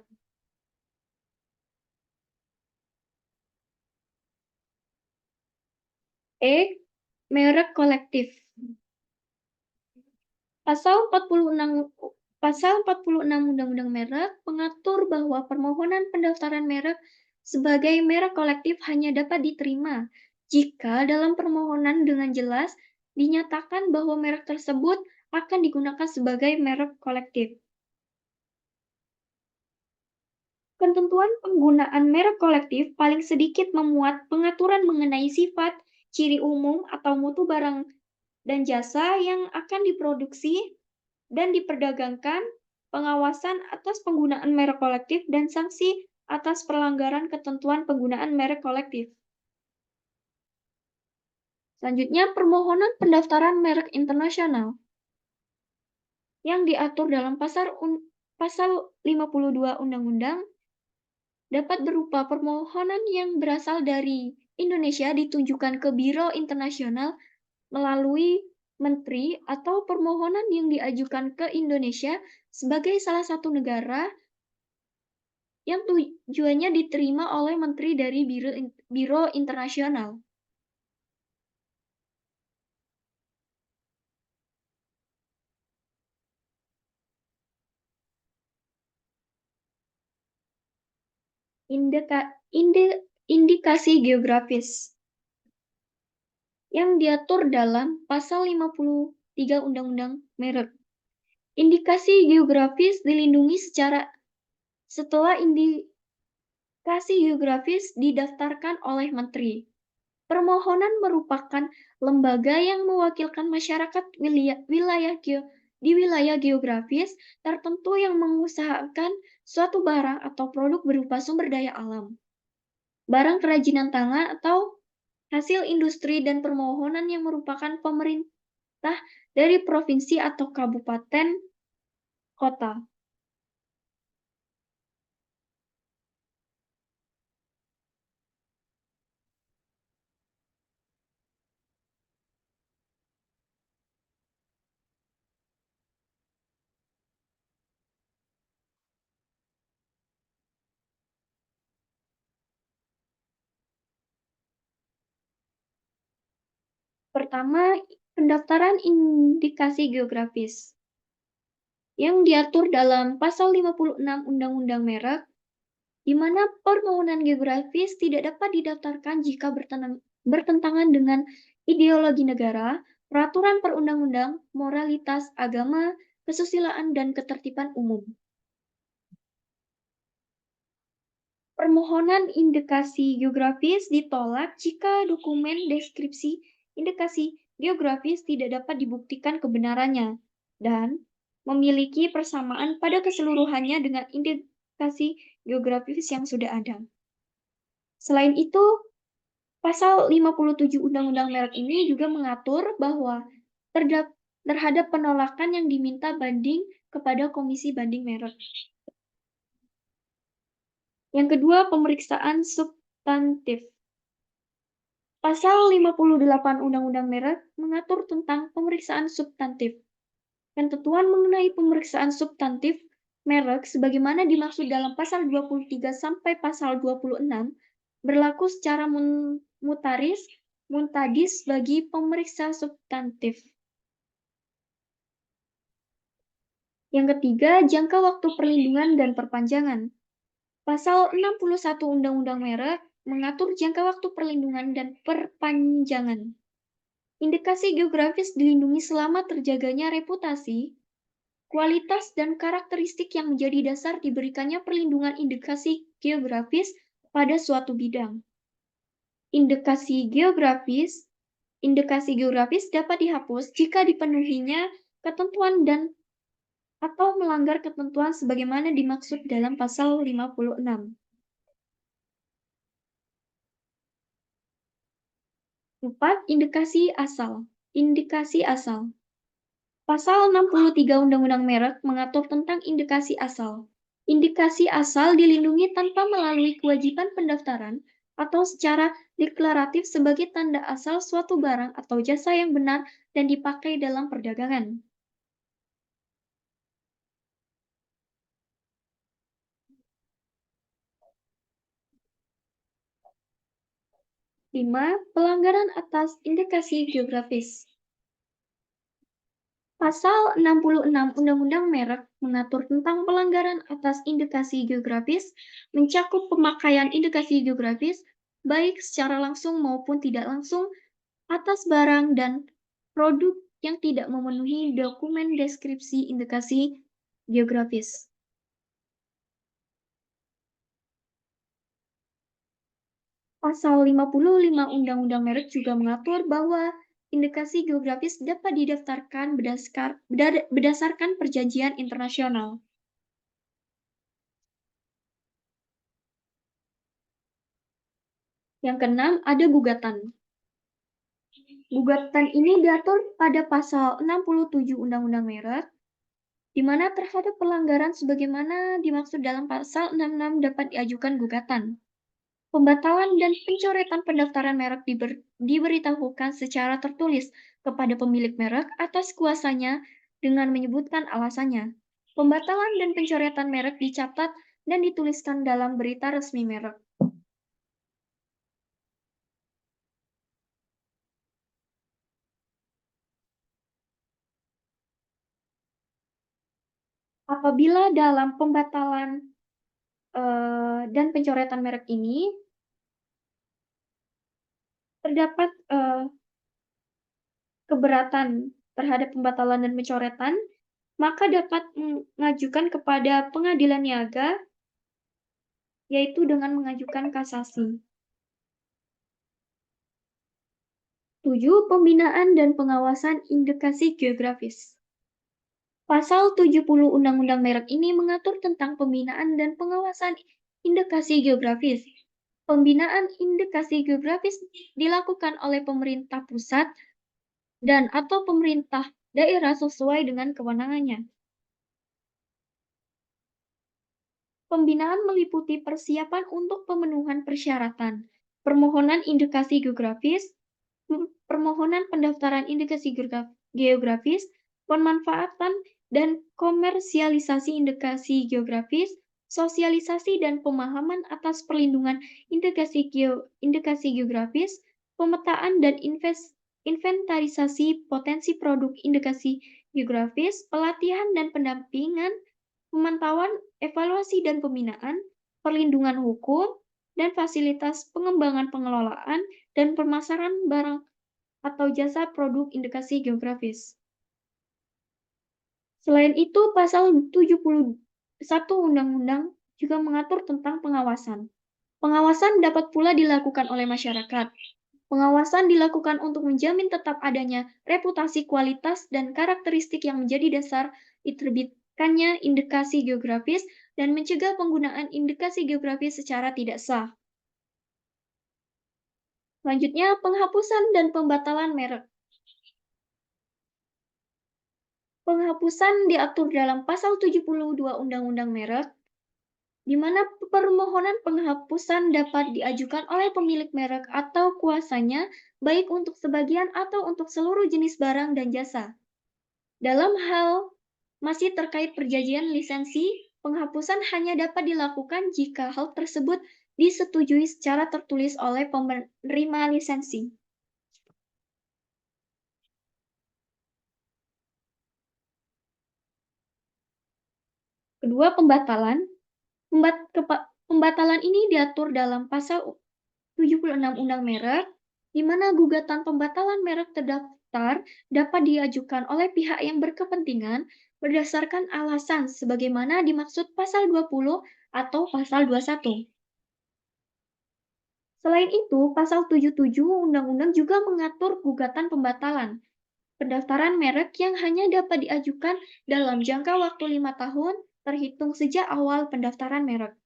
E. Merek kolektif. Pasal 46 Undang-Undang Merek mengatur bahwa permohonan pendaftaran merek sebagai merek kolektif hanya dapat diterima jika dalam permohonan dengan jelas dinyatakan bahwa merek tersebut akan digunakan sebagai merek kolektif. Ketentuan penggunaan merek kolektif paling sedikit memuat pengaturan mengenai sifat, ciri umum, atau mutu barang dan jasa yang akan diproduksi dan diperdagangkan, pengawasan atas penggunaan merek kolektif, dan sanksi atas pelanggaran ketentuan penggunaan merek kolektif. Selanjutnya, permohonan pendaftaran merek internasional yang diatur dalam pasal 52 Undang-Undang dapat berupa permohonan yang berasal dari Indonesia ditujukan ke Biro Internasional melalui menteri atau permohonan yang diajukan ke Indonesia sebagai salah satu negara yang tujuannya diterima oleh menteri dari Biro Internasional. Indika, indikasi geografis yang diatur dalam Pasal 53 Undang-Undang Merek. Indikasi geografis dilindungi setelah indikasi geografis didaftarkan oleh Menteri. Permohonan merupakan lembaga yang mewakilkan masyarakat di wilayah geografis tertentu yang mengusahakan suatu barang atau produk berupa sumber daya alam, barang kerajinan tangan, atau hasil industri, dan permohonan yang merupakan pemerintah dari provinsi atau kabupaten kota. Pertama, pendaftaran indikasi geografis yang diatur dalam Pasal 56 Undang-Undang Merek, di mana permohonan geografis tidak dapat didaftarkan jika bertentangan dengan ideologi negara, peraturan perundang-undang, moralitas agama, kesusilaan, dan ketertiban umum. Permohonan indikasi geografis ditolak jika dokumen deskripsi indikasi geografis tidak dapat dibuktikan kebenarannya dan memiliki persamaan pada keseluruhannya dengan indikasi geografis yang sudah ada. Selain itu, Pasal 57 Undang-Undang Merek ini juga mengatur bahwa terhadap penolakan yang diminta banding kepada Komisi Banding Merek. Yang kedua, pemeriksaan substantif. Pasal 58 Undang-Undang Merek mengatur tentang pemeriksaan substantif. Ketentuan mengenai pemeriksaan substantif merek sebagaimana dimaksud dalam pasal 23 sampai pasal 26 berlaku secara muntadis bagi pemeriksa substantif. Yang ketiga, jangka waktu perlindungan dan perpanjangan. Pasal 61 Undang-Undang Merek mengatur jangka waktu perlindungan dan perpanjangan. Indikasi geografis dilindungi selama terjaganya reputasi, kualitas, dan karakteristik yang menjadi dasar diberikannya perlindungan indikasi geografis pada suatu bidang. Indikasi geografis dapat dihapus jika dipenuhinya ketentuan atau melanggar ketentuan sebagaimana dimaksud dalam pasal 56. 4. Indikasi asal. Indikasi asal. Pasal 63 Undang-Undang Merek mengatur tentang indikasi asal. Indikasi asal dilindungi tanpa melalui kewajiban pendaftaran atau secara deklaratif sebagai tanda asal suatu barang atau jasa yang benar dan dipakai dalam perdagangan. 5. Pelanggaran atas indikasi geografis. Pasal 66 Undang-Undang Merek mengatur tentang pelanggaran atas indikasi geografis, mencakup pemakaian indikasi geografis, baik secara langsung maupun tidak langsung, atas barang dan produk yang tidak memenuhi dokumen deskripsi indikasi geografis. Pasal 55 Undang-Undang Merek juga mengatur bahwa indikasi geografis dapat didaftarkan berdasarkan perjanjian internasional. Yang keenam, ada gugatan. Gugatan ini diatur pada pasal 67 Undang-Undang Merek, di mana terhadap pelanggaran sebagaimana dimaksud dalam pasal 66 dapat diajukan gugatan. Pembatalan dan pencoretan pendaftaran merek diberitahukan secara tertulis kepada pemilik merek atas kuasanya dengan menyebutkan alasannya. Pembatalan dan pencoretan merek dicatat dan dituliskan dalam berita resmi merek. Apabila dalam pembatalan dan pencoretan merek ini terdapat keberatan terhadap pembatalan dan pencoretan, maka dapat mengajukan kepada pengadilan niaga, yaitu dengan mengajukan kasasi. 7. Pembinaan dan pengawasan indikasi geografis. Pasal 70 Undang-Undang Merek ini mengatur tentang pembinaan dan pengawasan indikasi geografis. Pembinaan indikasi geografis dilakukan oleh pemerintah pusat dan atau pemerintah daerah sesuai dengan kewenangannya. Pembinaan meliputi persiapan untuk pemenuhan persyaratan, permohonan indikasi geografis, permohonan pendaftaran indikasi geografis, pemanfaatan dan komersialisasi indikasi geografis, sosialisasi dan pemahaman atas perlindungan indikasi geografis, pemetaan dan inventarisasi potensi produk indikasi geografis, pelatihan dan pendampingan, pemantauan, evaluasi dan pembinaan, perlindungan hukum, dan fasilitas pengembangan pengelolaan dan pemasaran barang atau jasa produk indikasi geografis. Selain itu, pasal 71 Undang-Undang juga mengatur tentang pengawasan. Pengawasan dapat pula dilakukan oleh masyarakat. Pengawasan dilakukan untuk menjamin tetap adanya reputasi kualitas dan karakteristik yang menjadi dasar diterbitkannya indikasi geografis dan mencegah penggunaan indikasi geografis secara tidak sah. Selanjutnya, penghapusan dan pembatalan merek. Penghapusan diatur dalam pasal 72 Undang-Undang Merek, di mana permohonan penghapusan dapat diajukan oleh pemilik merek atau kuasanya, baik untuk sebagian atau untuk seluruh jenis barang dan jasa. Dalam hal masih terkait perjanjian lisensi, penghapusan hanya dapat dilakukan jika hal tersebut disetujui secara tertulis oleh penerima lisensi. Kedua, pembatalan. Pembatalan ini diatur dalam pasal 76 Undang Merek, di mana gugatan pembatalan merek terdaftar dapat diajukan oleh pihak yang berkepentingan berdasarkan alasan sebagaimana dimaksud pasal 20 atau pasal 21. Selain itu, pasal 77 Undang-Undang juga mengatur gugatan pembatalan pendaftaran merek yang hanya dapat diajukan dalam jangka waktu 5 tahun terhitung sejak awal pendaftaran merek.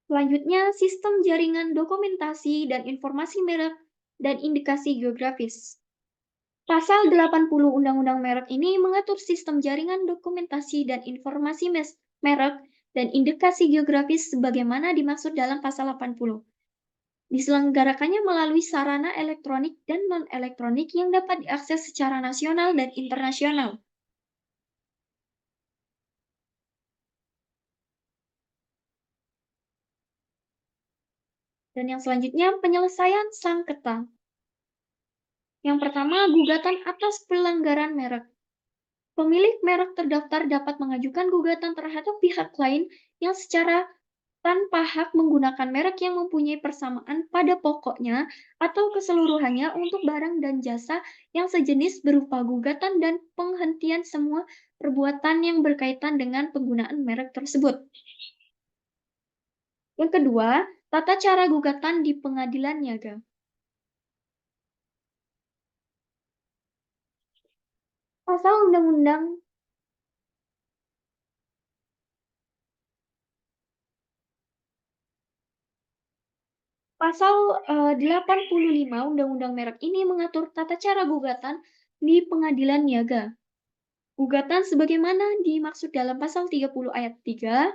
Selanjutnya, sistem jaringan dokumentasi dan informasi merek dan indikasi geografis. Pasal 80 Undang-Undang Merek ini mengatur sistem jaringan dokumentasi dan informasi merek dan indikasi geografis sebagaimana dimaksud dalam pasal 80. Diselenggarakannya melalui sarana elektronik dan non-elektronik yang dapat diakses secara nasional dan internasional. Dan yang selanjutnya, penyelesaian sengketa. Yang pertama, gugatan atas pelanggaran merek. Pemilik merek terdaftar dapat mengajukan gugatan terhadap pihak lain yang secara tanpa hak menggunakan merek yang mempunyai persamaan pada pokoknya atau keseluruhannya untuk barang dan jasa yang sejenis berupa gugatan dan penghentian semua perbuatan yang berkaitan dengan penggunaan merek tersebut. Yang kedua, tata cara gugatan di pengadilan niaga. Pasal Undang-Undang Pasal 85 Undang-Undang Merek ini mengatur tata cara gugatan di pengadilan niaga. Gugatan sebagaimana dimaksud dalam pasal 30 ayat 3,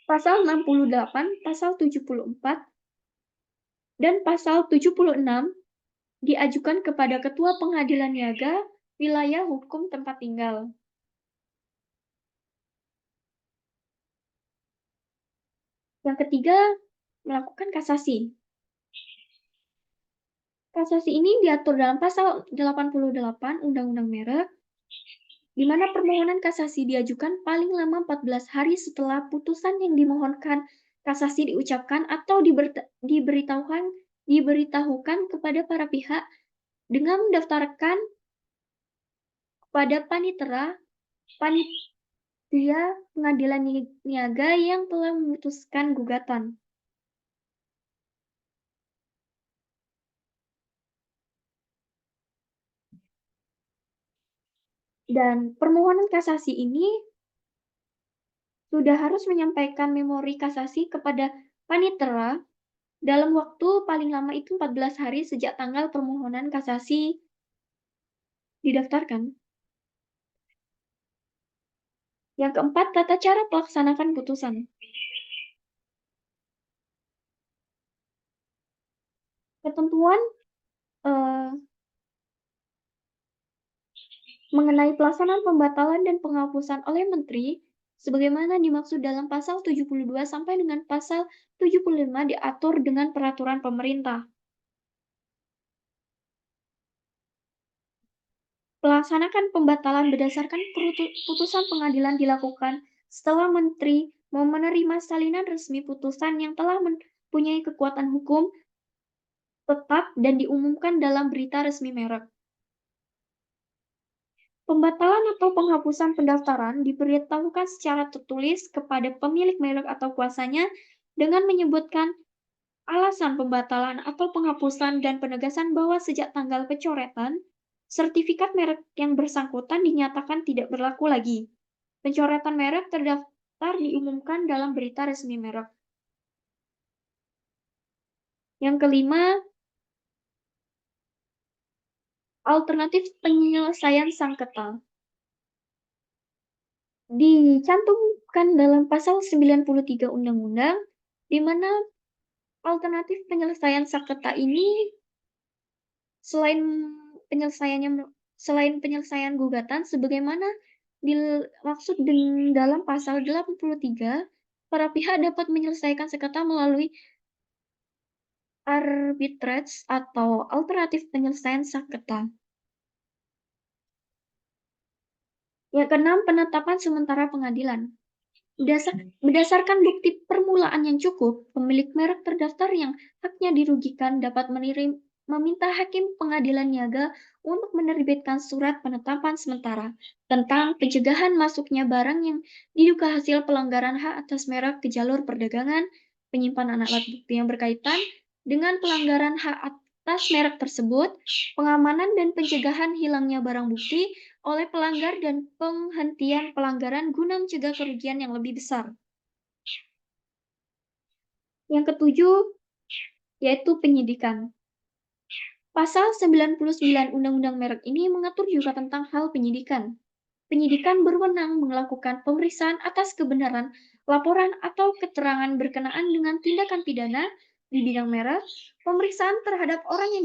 pasal 68, pasal 74, dan pasal 76 diajukan kepada Ketua Pengadilan Niaga wilayah hukum tempat tinggal. Yang ketiga, melakukan kasasi. Kasasi ini diatur dalam pasal 88 Undang-Undang Merek, di mana permohonan kasasi diajukan paling lama 14 hari setelah putusan yang dimohonkan kasasi diucapkan atau diberitahukan kepada para pihak dengan mendaftarkan kepada panitia pengadilan niaga yang telah memutuskan gugatan. Dan permohonan kasasi ini sudah harus menyampaikan memori kasasi kepada panitera dalam waktu paling lama itu 14 hari sejak tanggal permohonan kasasi didaftarkan. Yang keempat, tata cara pelaksanakan putusan. Ketentuan mengenai pelaksanaan pembatalan dan penghapusan oleh Menteri sebagaimana dimaksud dalam pasal 72 sampai dengan pasal 75 diatur dengan peraturan pemerintah. Pelaksanakan pembatalan berdasarkan putusan pengadilan dilakukan setelah Menteri menerima salinan resmi putusan yang telah mempunyai kekuatan hukum tetap dan diumumkan dalam berita resmi merek. Pembatalan atau penghapusan pendaftaran diberitahukan secara tertulis kepada pemilik merek atau kuasanya dengan menyebutkan alasan pembatalan atau penghapusan dan penegasan bahwa sejak tanggal pencoretan, sertifikat merek yang bersangkutan dinyatakan tidak berlaku lagi. Pencoretan merek terdaftar diumumkan dalam berita resmi merek. Yang kelima, alternatif penyelesaian sengketa. Dicantumkan dalam pasal 93 Undang-Undang, di mana alternatif penyelesaian sengketa ini selain penyelesaian gugatan sebagaimana dimaksud dalam pasal 83, para pihak dapat menyelesaikan sengketa melalui arbitrage atau alternatif penyelesaian sengketa. Yang keenam, penetapan sementara pengadilan. Berdasarkan bukti permulaan yang cukup, pemilik merek terdaftar yang haknya dirugikan dapat meminta hakim pengadilan niaga untuk menerbitkan surat penetapan sementara tentang pencegahan masuknya barang yang diduga hasil pelanggaran hak atas merek ke jalur perdagangan, penyimpanan alat bukti yang berkaitan dengan pelanggaran hak atas merek tersebut, pengamanan dan pencegahan hilangnya barang bukti oleh pelanggar dan penghentian pelanggaran guna mencegah kerugian yang lebih besar. Yang ketujuh, yaitu penyidikan. Pasal 99 Undang-Undang Merek ini mengatur juga tentang hal penyidikan. Penyidikan berwenang melakukan pemeriksaan atas kebenaran laporan atau keterangan berkenaan dengan tindakan pidana di bidang merek, pemeriksaan terhadap orang yang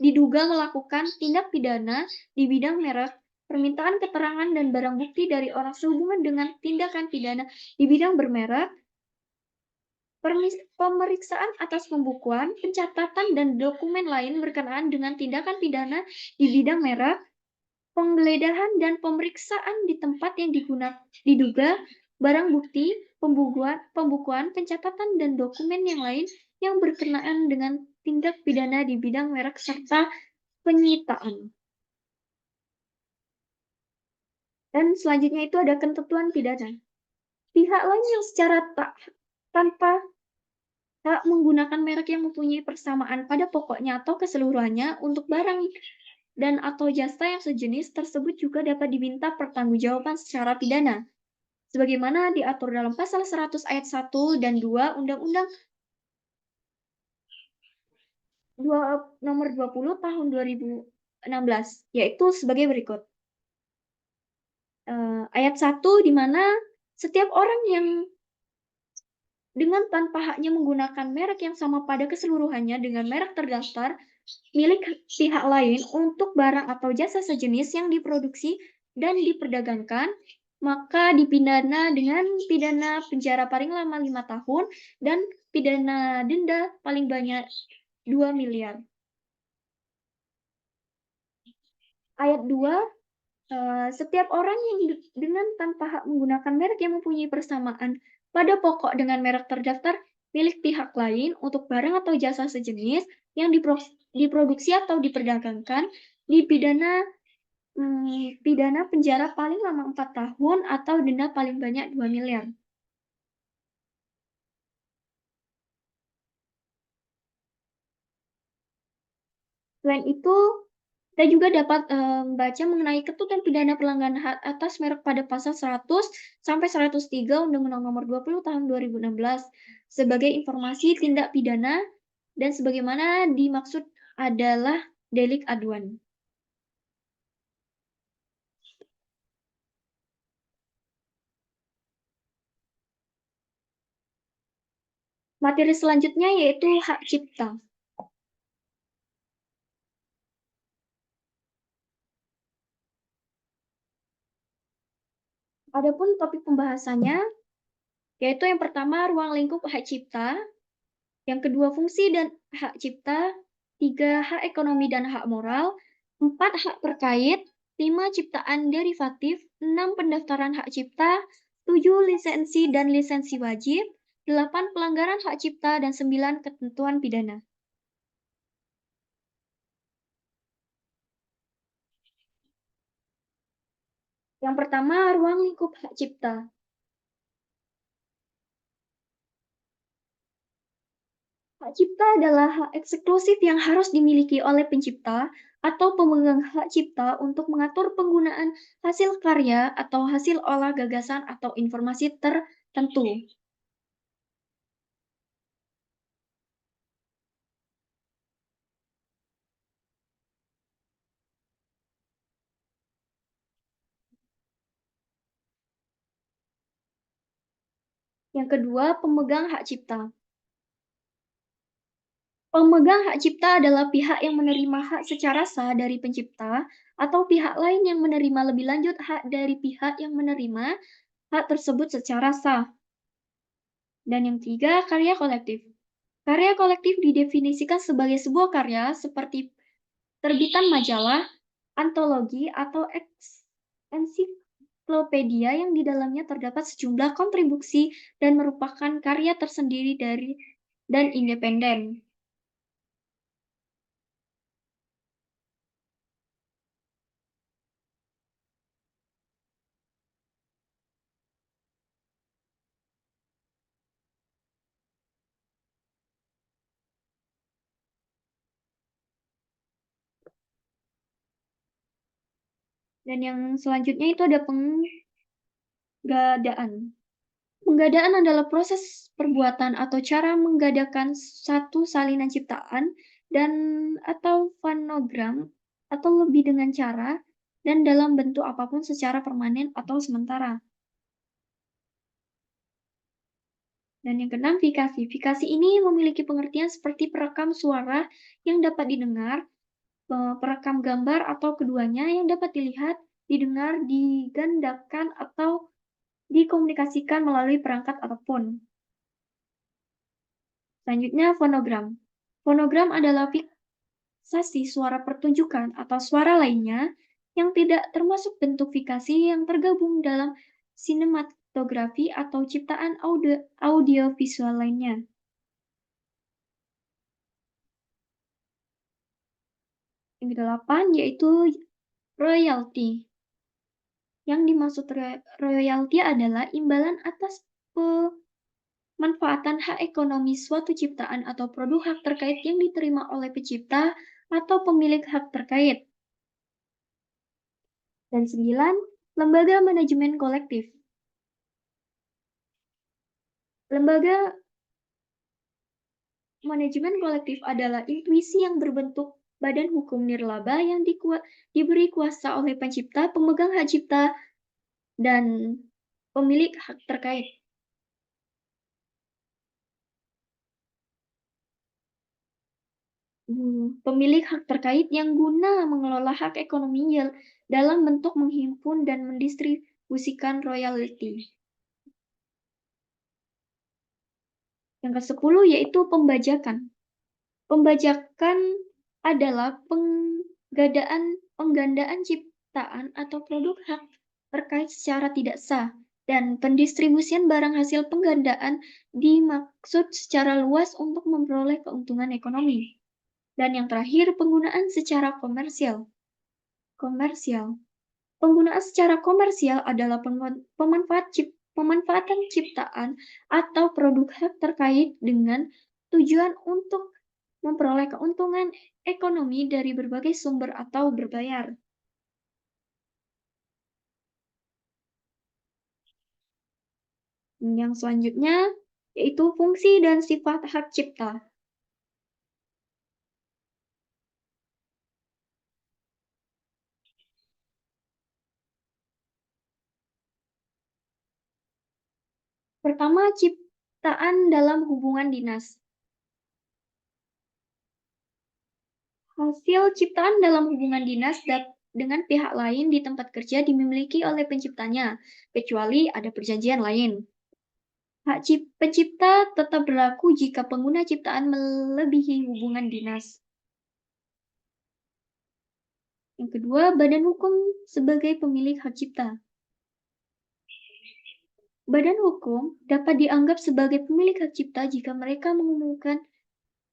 diduga melakukan tindak pidana di bidang merek, permintaan keterangan dan barang bukti dari orang sehubungan dengan tindakan pidana di bidang bermerek, pemeriksaan atas pembukuan, pencatatan dan dokumen lain berkenaan dengan tindakan pidana di bidang merek, penggeledahan dan pemeriksaan di tempat yang diduga barang bukti, pembukuan, pencatatan dan dokumen yang lain yang berkenaan dengan tindak pidana di bidang merek serta penyitaan. Dan selanjutnya itu ada ketentuan pidana. Pihak lain yang secara tanpa hak menggunakan merek yang mempunyai persamaan pada pokoknya atau keseluruhannya untuk barang dan atau jasa yang sejenis tersebut juga dapat diminta pertanggungjawaban secara pidana, sebagaimana diatur dalam pasal 100 ayat 1 dan 2 Undang-Undang nomor 20 tahun 2016, yaitu sebagai berikut. Ayat 1 di mana setiap orang yang dengan tanpa haknya menggunakan merek yang sama pada keseluruhannya dengan merek terdaftar milik pihak lain untuk barang atau jasa sejenis yang diproduksi dan diperdagangkan, maka dipidana dengan pidana penjara paling lama 5 tahun dan pidana denda paling banyak 2 miliar. Ayat 2, setiap orang yang dengan tanpa hak menggunakan merek yang mempunyai persamaan pada pokok dengan merek terdaftar milik pihak lain untuk barang atau jasa sejenis yang diproduksi atau diperdagangkan dipidana pidana penjara paling lama 4 tahun atau denda paling banyak 2 miliar. Selain itu, kita juga dapat, membaca mengenai ketentuan pidana pelanggaran hak atas merek pada pasal 100 sampai 103 Undang-Undang Nomor 20 Tahun 2016 sebagai informasi tindak pidana dan sebagaimana dimaksud adalah delik aduan. Materi selanjutnya yaitu hak cipta. Adapun topik pembahasannya yaitu yang pertama ruang lingkup hak cipta, yang kedua fungsi dan hak cipta, tiga hak ekonomi dan hak moral, empat hak terkait, lima ciptaan derivatif, enam pendaftaran hak cipta, tujuh lisensi dan lisensi wajib, delapan pelanggaran hak cipta, dan sembilan ketentuan pidana. Yang pertama, ruang lingkup hak cipta. Hak cipta adalah hak eksklusif yang harus dimiliki oleh pencipta atau pemegang hak cipta untuk mengatur penggunaan hasil karya atau hasil olah gagasan atau informasi tertentu. Yang kedua, pemegang hak cipta. Pemegang hak cipta adalah pihak yang menerima hak secara sah dari pencipta atau pihak lain yang menerima lebih lanjut hak dari pihak yang menerima hak tersebut secara sah. Dan yang ketiga, karya kolektif. Karya kolektif didefinisikan sebagai sebuah karya seperti terbitan majalah, antologi, atau ensiklopedia yang di dalamnya terdapat sejumlah kontribusi dan merupakan karya tersendiri dari dan independen. Dan yang selanjutnya itu ada penggadaan. Penggadaan adalah proses perbuatan atau cara menggadakan satu salinan ciptaan dan atau fonogram atau lebih dengan cara dan dalam bentuk apapun secara permanen atau sementara. Dan yang keenam, fikasi. Fikasi ini memiliki pengertian seperti perekam suara yang dapat didengar, perekam gambar atau keduanya yang dapat dilihat, didengar, digandakan, atau dikomunikasikan melalui perangkat apapun. Selanjutnya, fonogram. Fonogram adalah fiksasi suara pertunjukan atau suara lainnya yang tidak termasuk bentuk fikasi yang tergabung dalam sinematografi atau ciptaan audiovisual lainnya. Yang kedelapan yaitu royalti. Yang dimaksud royalti adalah imbalan atas pemanfaatan hak ekonomi suatu ciptaan atau produk hak terkait yang diterima oleh pencipta atau pemilik hak terkait. Dan 9, lembaga manajemen kolektif. Lembaga manajemen kolektif adalah intuisi yang berbentuk badan hukum nirlaba yang diberi kuasa oleh pencipta, pemegang hak cipta, dan pemilik hak terkait. Pemilik hak terkait yang guna mengelola hak ekonominya dalam bentuk menghimpun dan mendistribusikan royalti. Yang ke-10 yaitu pembajakan. Pembajakan adalah penggandaan ciptaan atau produk hak terkait secara tidak sah, dan pendistribusian barang hasil penggandaan dimaksud secara luas untuk memperoleh keuntungan ekonomi. Dan yang terakhir, penggunaan secara komersial. Komersial. Penggunaan secara komersial adalah pemanfaatan ciptaan atau produk hak terkait dengan tujuan untuk memperoleh keuntungan ekonomi dari berbagai sumber atau berbayar. Yang selanjutnya yaitu fungsi dan sifat hak cipta. Pertama, ciptaan dalam hubungan dinas. Hasil ciptaan dalam hubungan dinas dengan pihak lain di tempat kerja dimiliki oleh penciptanya, kecuali ada perjanjian lain. Hak pencipta tetap berlaku jika pengguna ciptaan melebihi hubungan dinas. Yang kedua, badan hukum sebagai pemilik hak cipta. Badan hukum dapat dianggap sebagai pemilik hak cipta jika mereka mengumumkan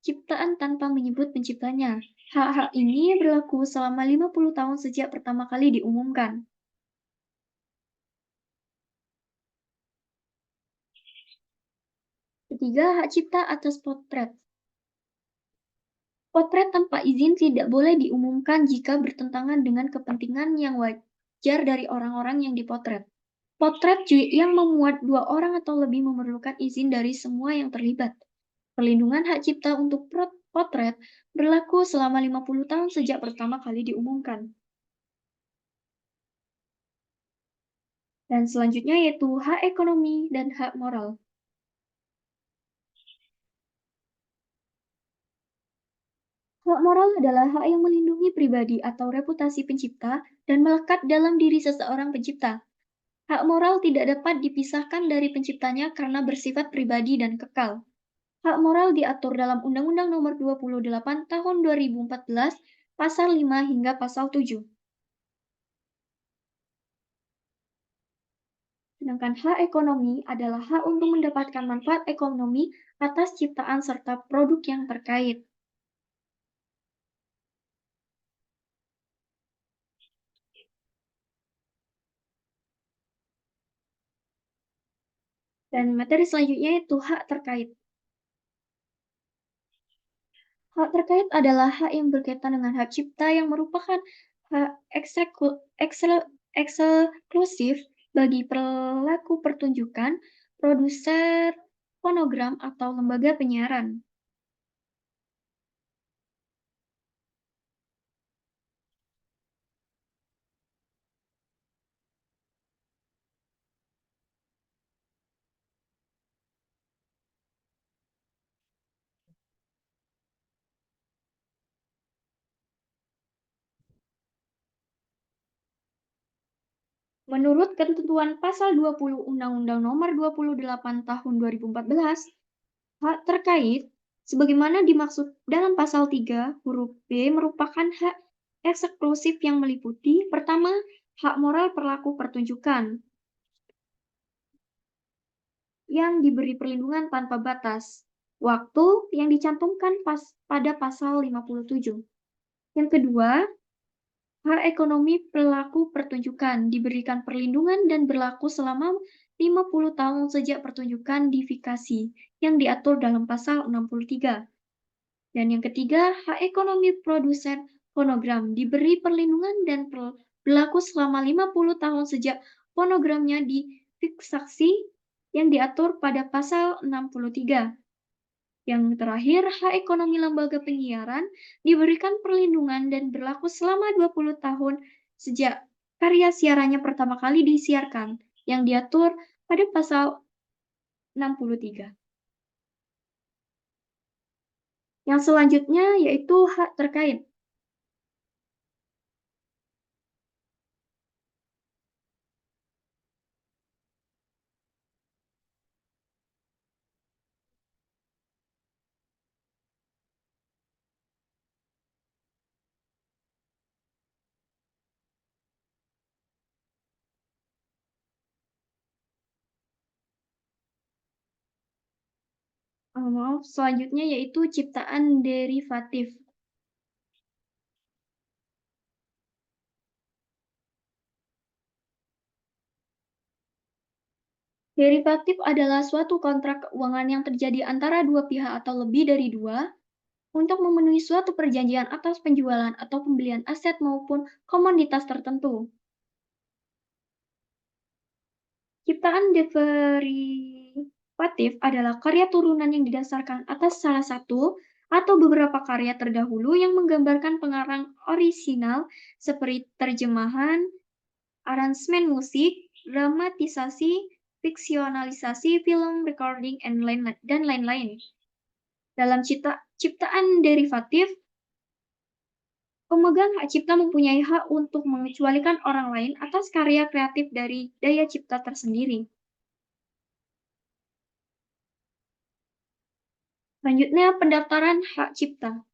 ciptaan tanpa menyebut penciptanya. Hak-hak ini berlaku selama 50 tahun sejak pertama kali diumumkan. Ketiga, hak cipta atas potret. Potret tanpa izin tidak boleh diumumkan jika bertentangan dengan kepentingan yang wajar dari orang-orang yang dipotret. Potret yang memuat 2 orang atau lebih memerlukan izin dari semua yang terlibat. Perlindungan hak cipta untuk potret berlaku selama 50 tahun sejak pertama kali diumumkan. Dan selanjutnya yaitu hak ekonomi dan hak moral. Hak moral adalah hak yang melindungi pribadi atau reputasi pencipta dan melekat dalam diri seseorang pencipta. Hak moral tidak dapat dipisahkan dari penciptanya karena bersifat pribadi dan kekal. Hak moral diatur dalam Undang-Undang Nomor 28 Tahun 2014, Pasal 5 hingga Pasal 7. Sedangkan hak ekonomi adalah hak untuk mendapatkan manfaat ekonomi atas ciptaan serta produk yang terkait. Dan materi selanjutnya itu hak terkait. Hak terkait adalah hak yang berkaitan dengan hak cipta yang merupakan hak eksklusif bagi pelaku pertunjukan, produser fonogram, atau lembaga penyiaran. Menurut ketentuan Pasal 20 Undang-Undang Nomor 28 Tahun 2014, hak terkait sebagaimana dimaksud dalam Pasal 3 huruf B merupakan hak eksklusif yang meliputi pertama, hak moral pelaku pertunjukan yang diberi perlindungan tanpa batas, waktu yang dicantumkan pada Pasal 57. Yang kedua, hak ekonomi pelaku pertunjukan diberikan perlindungan dan berlaku selama 50 tahun sejak pertunjukan difikasi yang diatur dalam Pasal 63. Dan yang ketiga, hak ekonomi produsen fonogram diberi perlindungan dan berlaku selama 50 tahun sejak fonogramnya difiksasi yang diatur pada Pasal 63. Yang terakhir, hak ekonomi lembaga penyiaran diberikan perlindungan dan berlaku selama 20 tahun sejak karya siarannya pertama kali disiarkan, yang diatur pada Pasal 63. Yang selanjutnya yaitu hak terkait. Maaf, selanjutnya yaitu ciptaan derivatif. Derivatif adalah suatu kontrak keuangan yang terjadi antara dua pihak atau lebih dari dua untuk memenuhi suatu perjanjian atas penjualan atau pembelian aset maupun komoditas tertentu. Ciptaan derivatif adalah karya turunan yang didasarkan atas salah satu atau beberapa karya terdahulu yang menggambarkan pengarang orisinal seperti terjemahan, aransemen musik, dramatisasi, fiksionalisasi film, recording, dan lain-lain. Dalam ciptaan derivatif, pemegang hak cipta mempunyai hak untuk mengecualikan orang lain atas karya kreatif dari daya cipta tersendiri. Selanjutnya, pendaftaran hak cipta.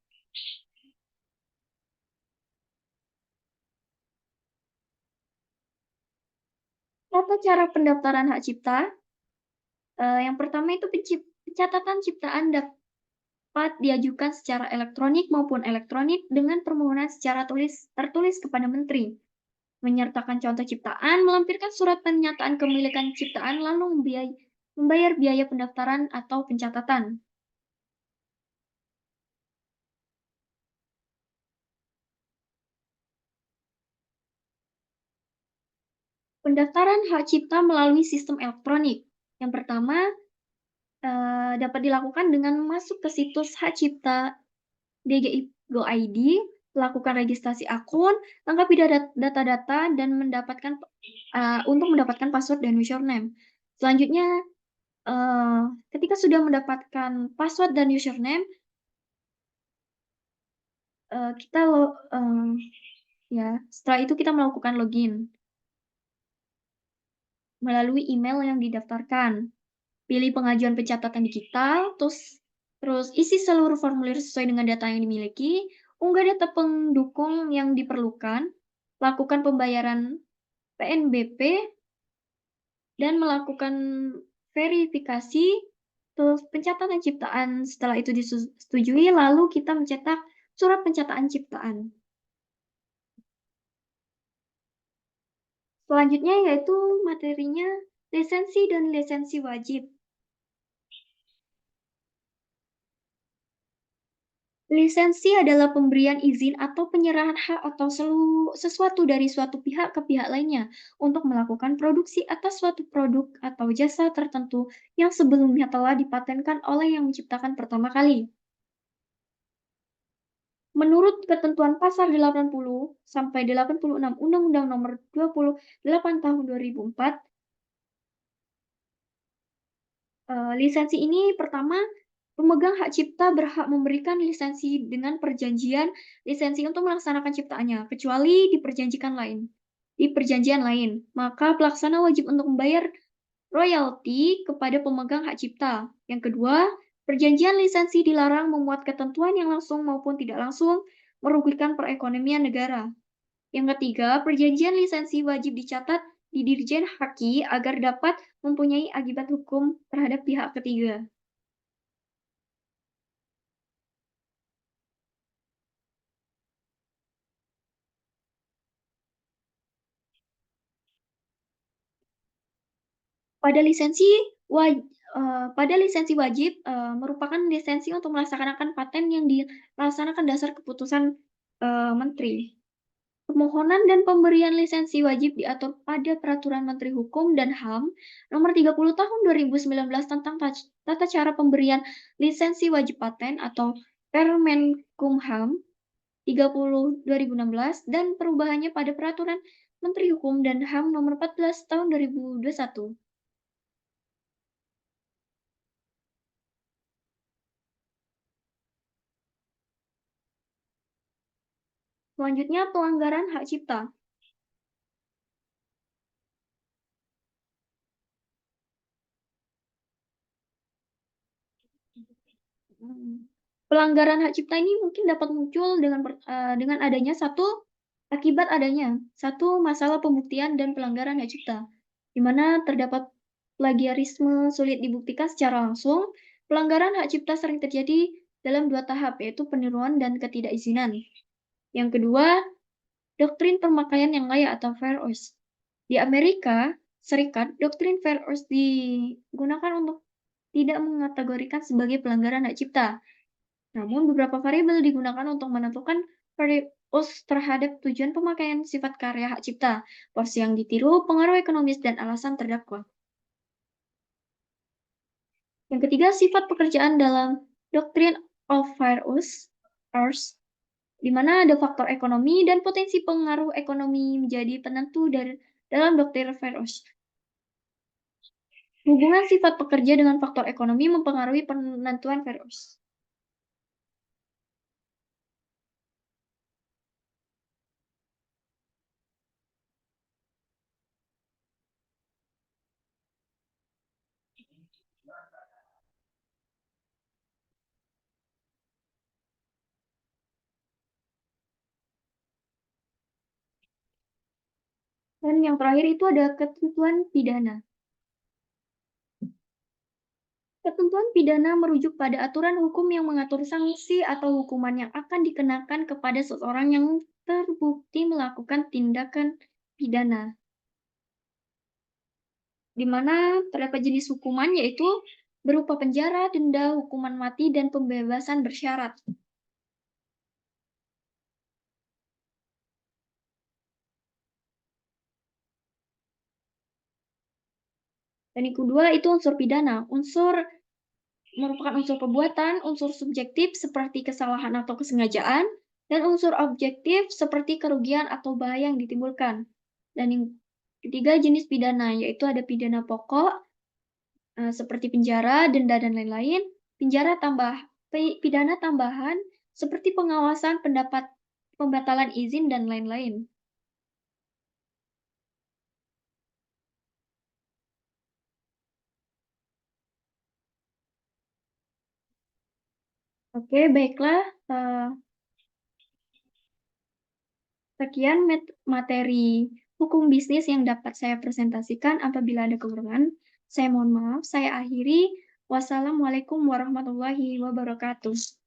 Tata cara pendaftaran hak cipta, yang pertama itu pencatatan ciptaan dapat diajukan secara elektronik maupun elektronik dengan permohonan secara tertulis kepada menteri. Menyertakan contoh ciptaan, melampirkan surat pernyataan kepemilikan ciptaan, lalu membayar biaya pendaftaran atau pencatatan. Pendaftaran hak cipta melalui sistem elektronik. Yang pertama, dapat dilakukan dengan masuk ke situs hak cipta DGI Go ID, lakukan registrasi akun, lengkapi data-data, dan untuk mendapatkan password dan username. Selanjutnya, ketika sudah mendapatkan password dan username, kita setelah itu kita melakukan login melalui email yang didaftarkan. Pilih pengajuan pencatatan digital, terus isi seluruh formulir sesuai dengan data yang dimiliki, unggah data pendukung yang diperlukan, lakukan pembayaran PNBP, dan melakukan verifikasi, terus pencatatan ciptaan. Setelah itu disetujui, lalu kita mencetak surat pencatatan ciptaan. Selanjutnya yaitu materinya lisensi dan lisensi wajib. Lisensi adalah pemberian izin atau penyerahan hak atau sesuatu dari suatu pihak ke pihak lainnya untuk melakukan produksi atas suatu produk atau jasa tertentu yang sebelumnya telah dipatenkan oleh yang menciptakan pertama kali. Menurut ketentuan Pasal 80 sampai 86 Undang-Undang Nomor 28 Tahun 2004, lisensi ini pertama, pemegang hak cipta berhak memberikan lisensi dengan perjanjian lisensi untuk melaksanakan ciptaannya, kecuali di perjanjian lain. Maka pelaksana wajib untuk membayar royalti kepada pemegang hak cipta. Yang kedua, perjanjian lisensi dilarang memuat ketentuan yang langsung maupun tidak langsung merugikan perekonomian negara. Yang ketiga, perjanjian lisensi wajib dicatat di Dirjen Haki agar dapat mempunyai akibat hukum terhadap pihak ketiga. Pada lisensi wajib, merupakan lisensi untuk melaksanakan paten yang dilaksanakan dasar keputusan, menteri. Permohonan dan pemberian lisensi wajib diatur pada Peraturan Menteri Hukum dan HAM Nomor 30 Tahun 2019 tentang tata cara pemberian lisensi wajib paten atau Permenkumham 30 2016 dan perubahannya pada Peraturan Menteri Hukum dan HAM Nomor 14 Tahun 2021. Selanjutnya, pelanggaran hak cipta. Pelanggaran hak cipta ini mungkin dapat muncul dengan adanya akibat adanya satu masalah pembuktian dan pelanggaran hak cipta, di mana terdapat plagiarisme sulit dibuktikan secara langsung, Pelanggaran hak cipta sering terjadi dalam dua tahap, yaitu peniruan dan ketidakizinan. Yang kedua, doktrin pemakaian yang layak atau fair use. Di Amerika Serikat, doktrin fair use digunakan untuk tidak mengategorikan sebagai pelanggaran hak cipta. Namun, beberapa variabel digunakan untuk menentukan fair use terhadap tujuan pemakaian sifat karya hak cipta, porsi yang ditiru, pengaruh ekonomis, dan alasan terdakwa. Yang ketiga, sifat pekerjaan dalam doktrin of fair use, di mana ada faktor ekonomi dan potensi pengaruh ekonomi menjadi penentu dalam doktrin fair use. Hubungan sifat pekerja dengan faktor ekonomi mempengaruhi penentuan fair use. Dan yang terakhir itu ada ketentuan pidana. Ketentuan pidana merujuk pada aturan hukum yang mengatur sanksi atau hukuman yang akan dikenakan kepada seseorang yang terbukti melakukan tindakan pidana, di mana terdapat jenis hukuman yaitu berupa penjara, denda, hukuman mati, dan pembebasan bersyarat. Dan yang kedua itu unsur pidana. Unsur merupakan unsur perbuatan, unsur subjektif seperti kesalahan atau kesengajaan, dan unsur objektif seperti kerugian atau bahaya yang ditimbulkan. Dan yang ketiga jenis pidana, yaitu ada pidana pokok, seperti penjara, denda, dan lain-lain. Pidana tambahan seperti pengawasan pendapat, pembatalan izin, dan lain-lain. Oke, baiklah. Sekian materi hukum bisnis yang dapat saya presentasikan. Apabila ada kekurangan, saya mohon maaf. Saya akhiri. Wassalamualaikum warahmatullahi wabarakatuh.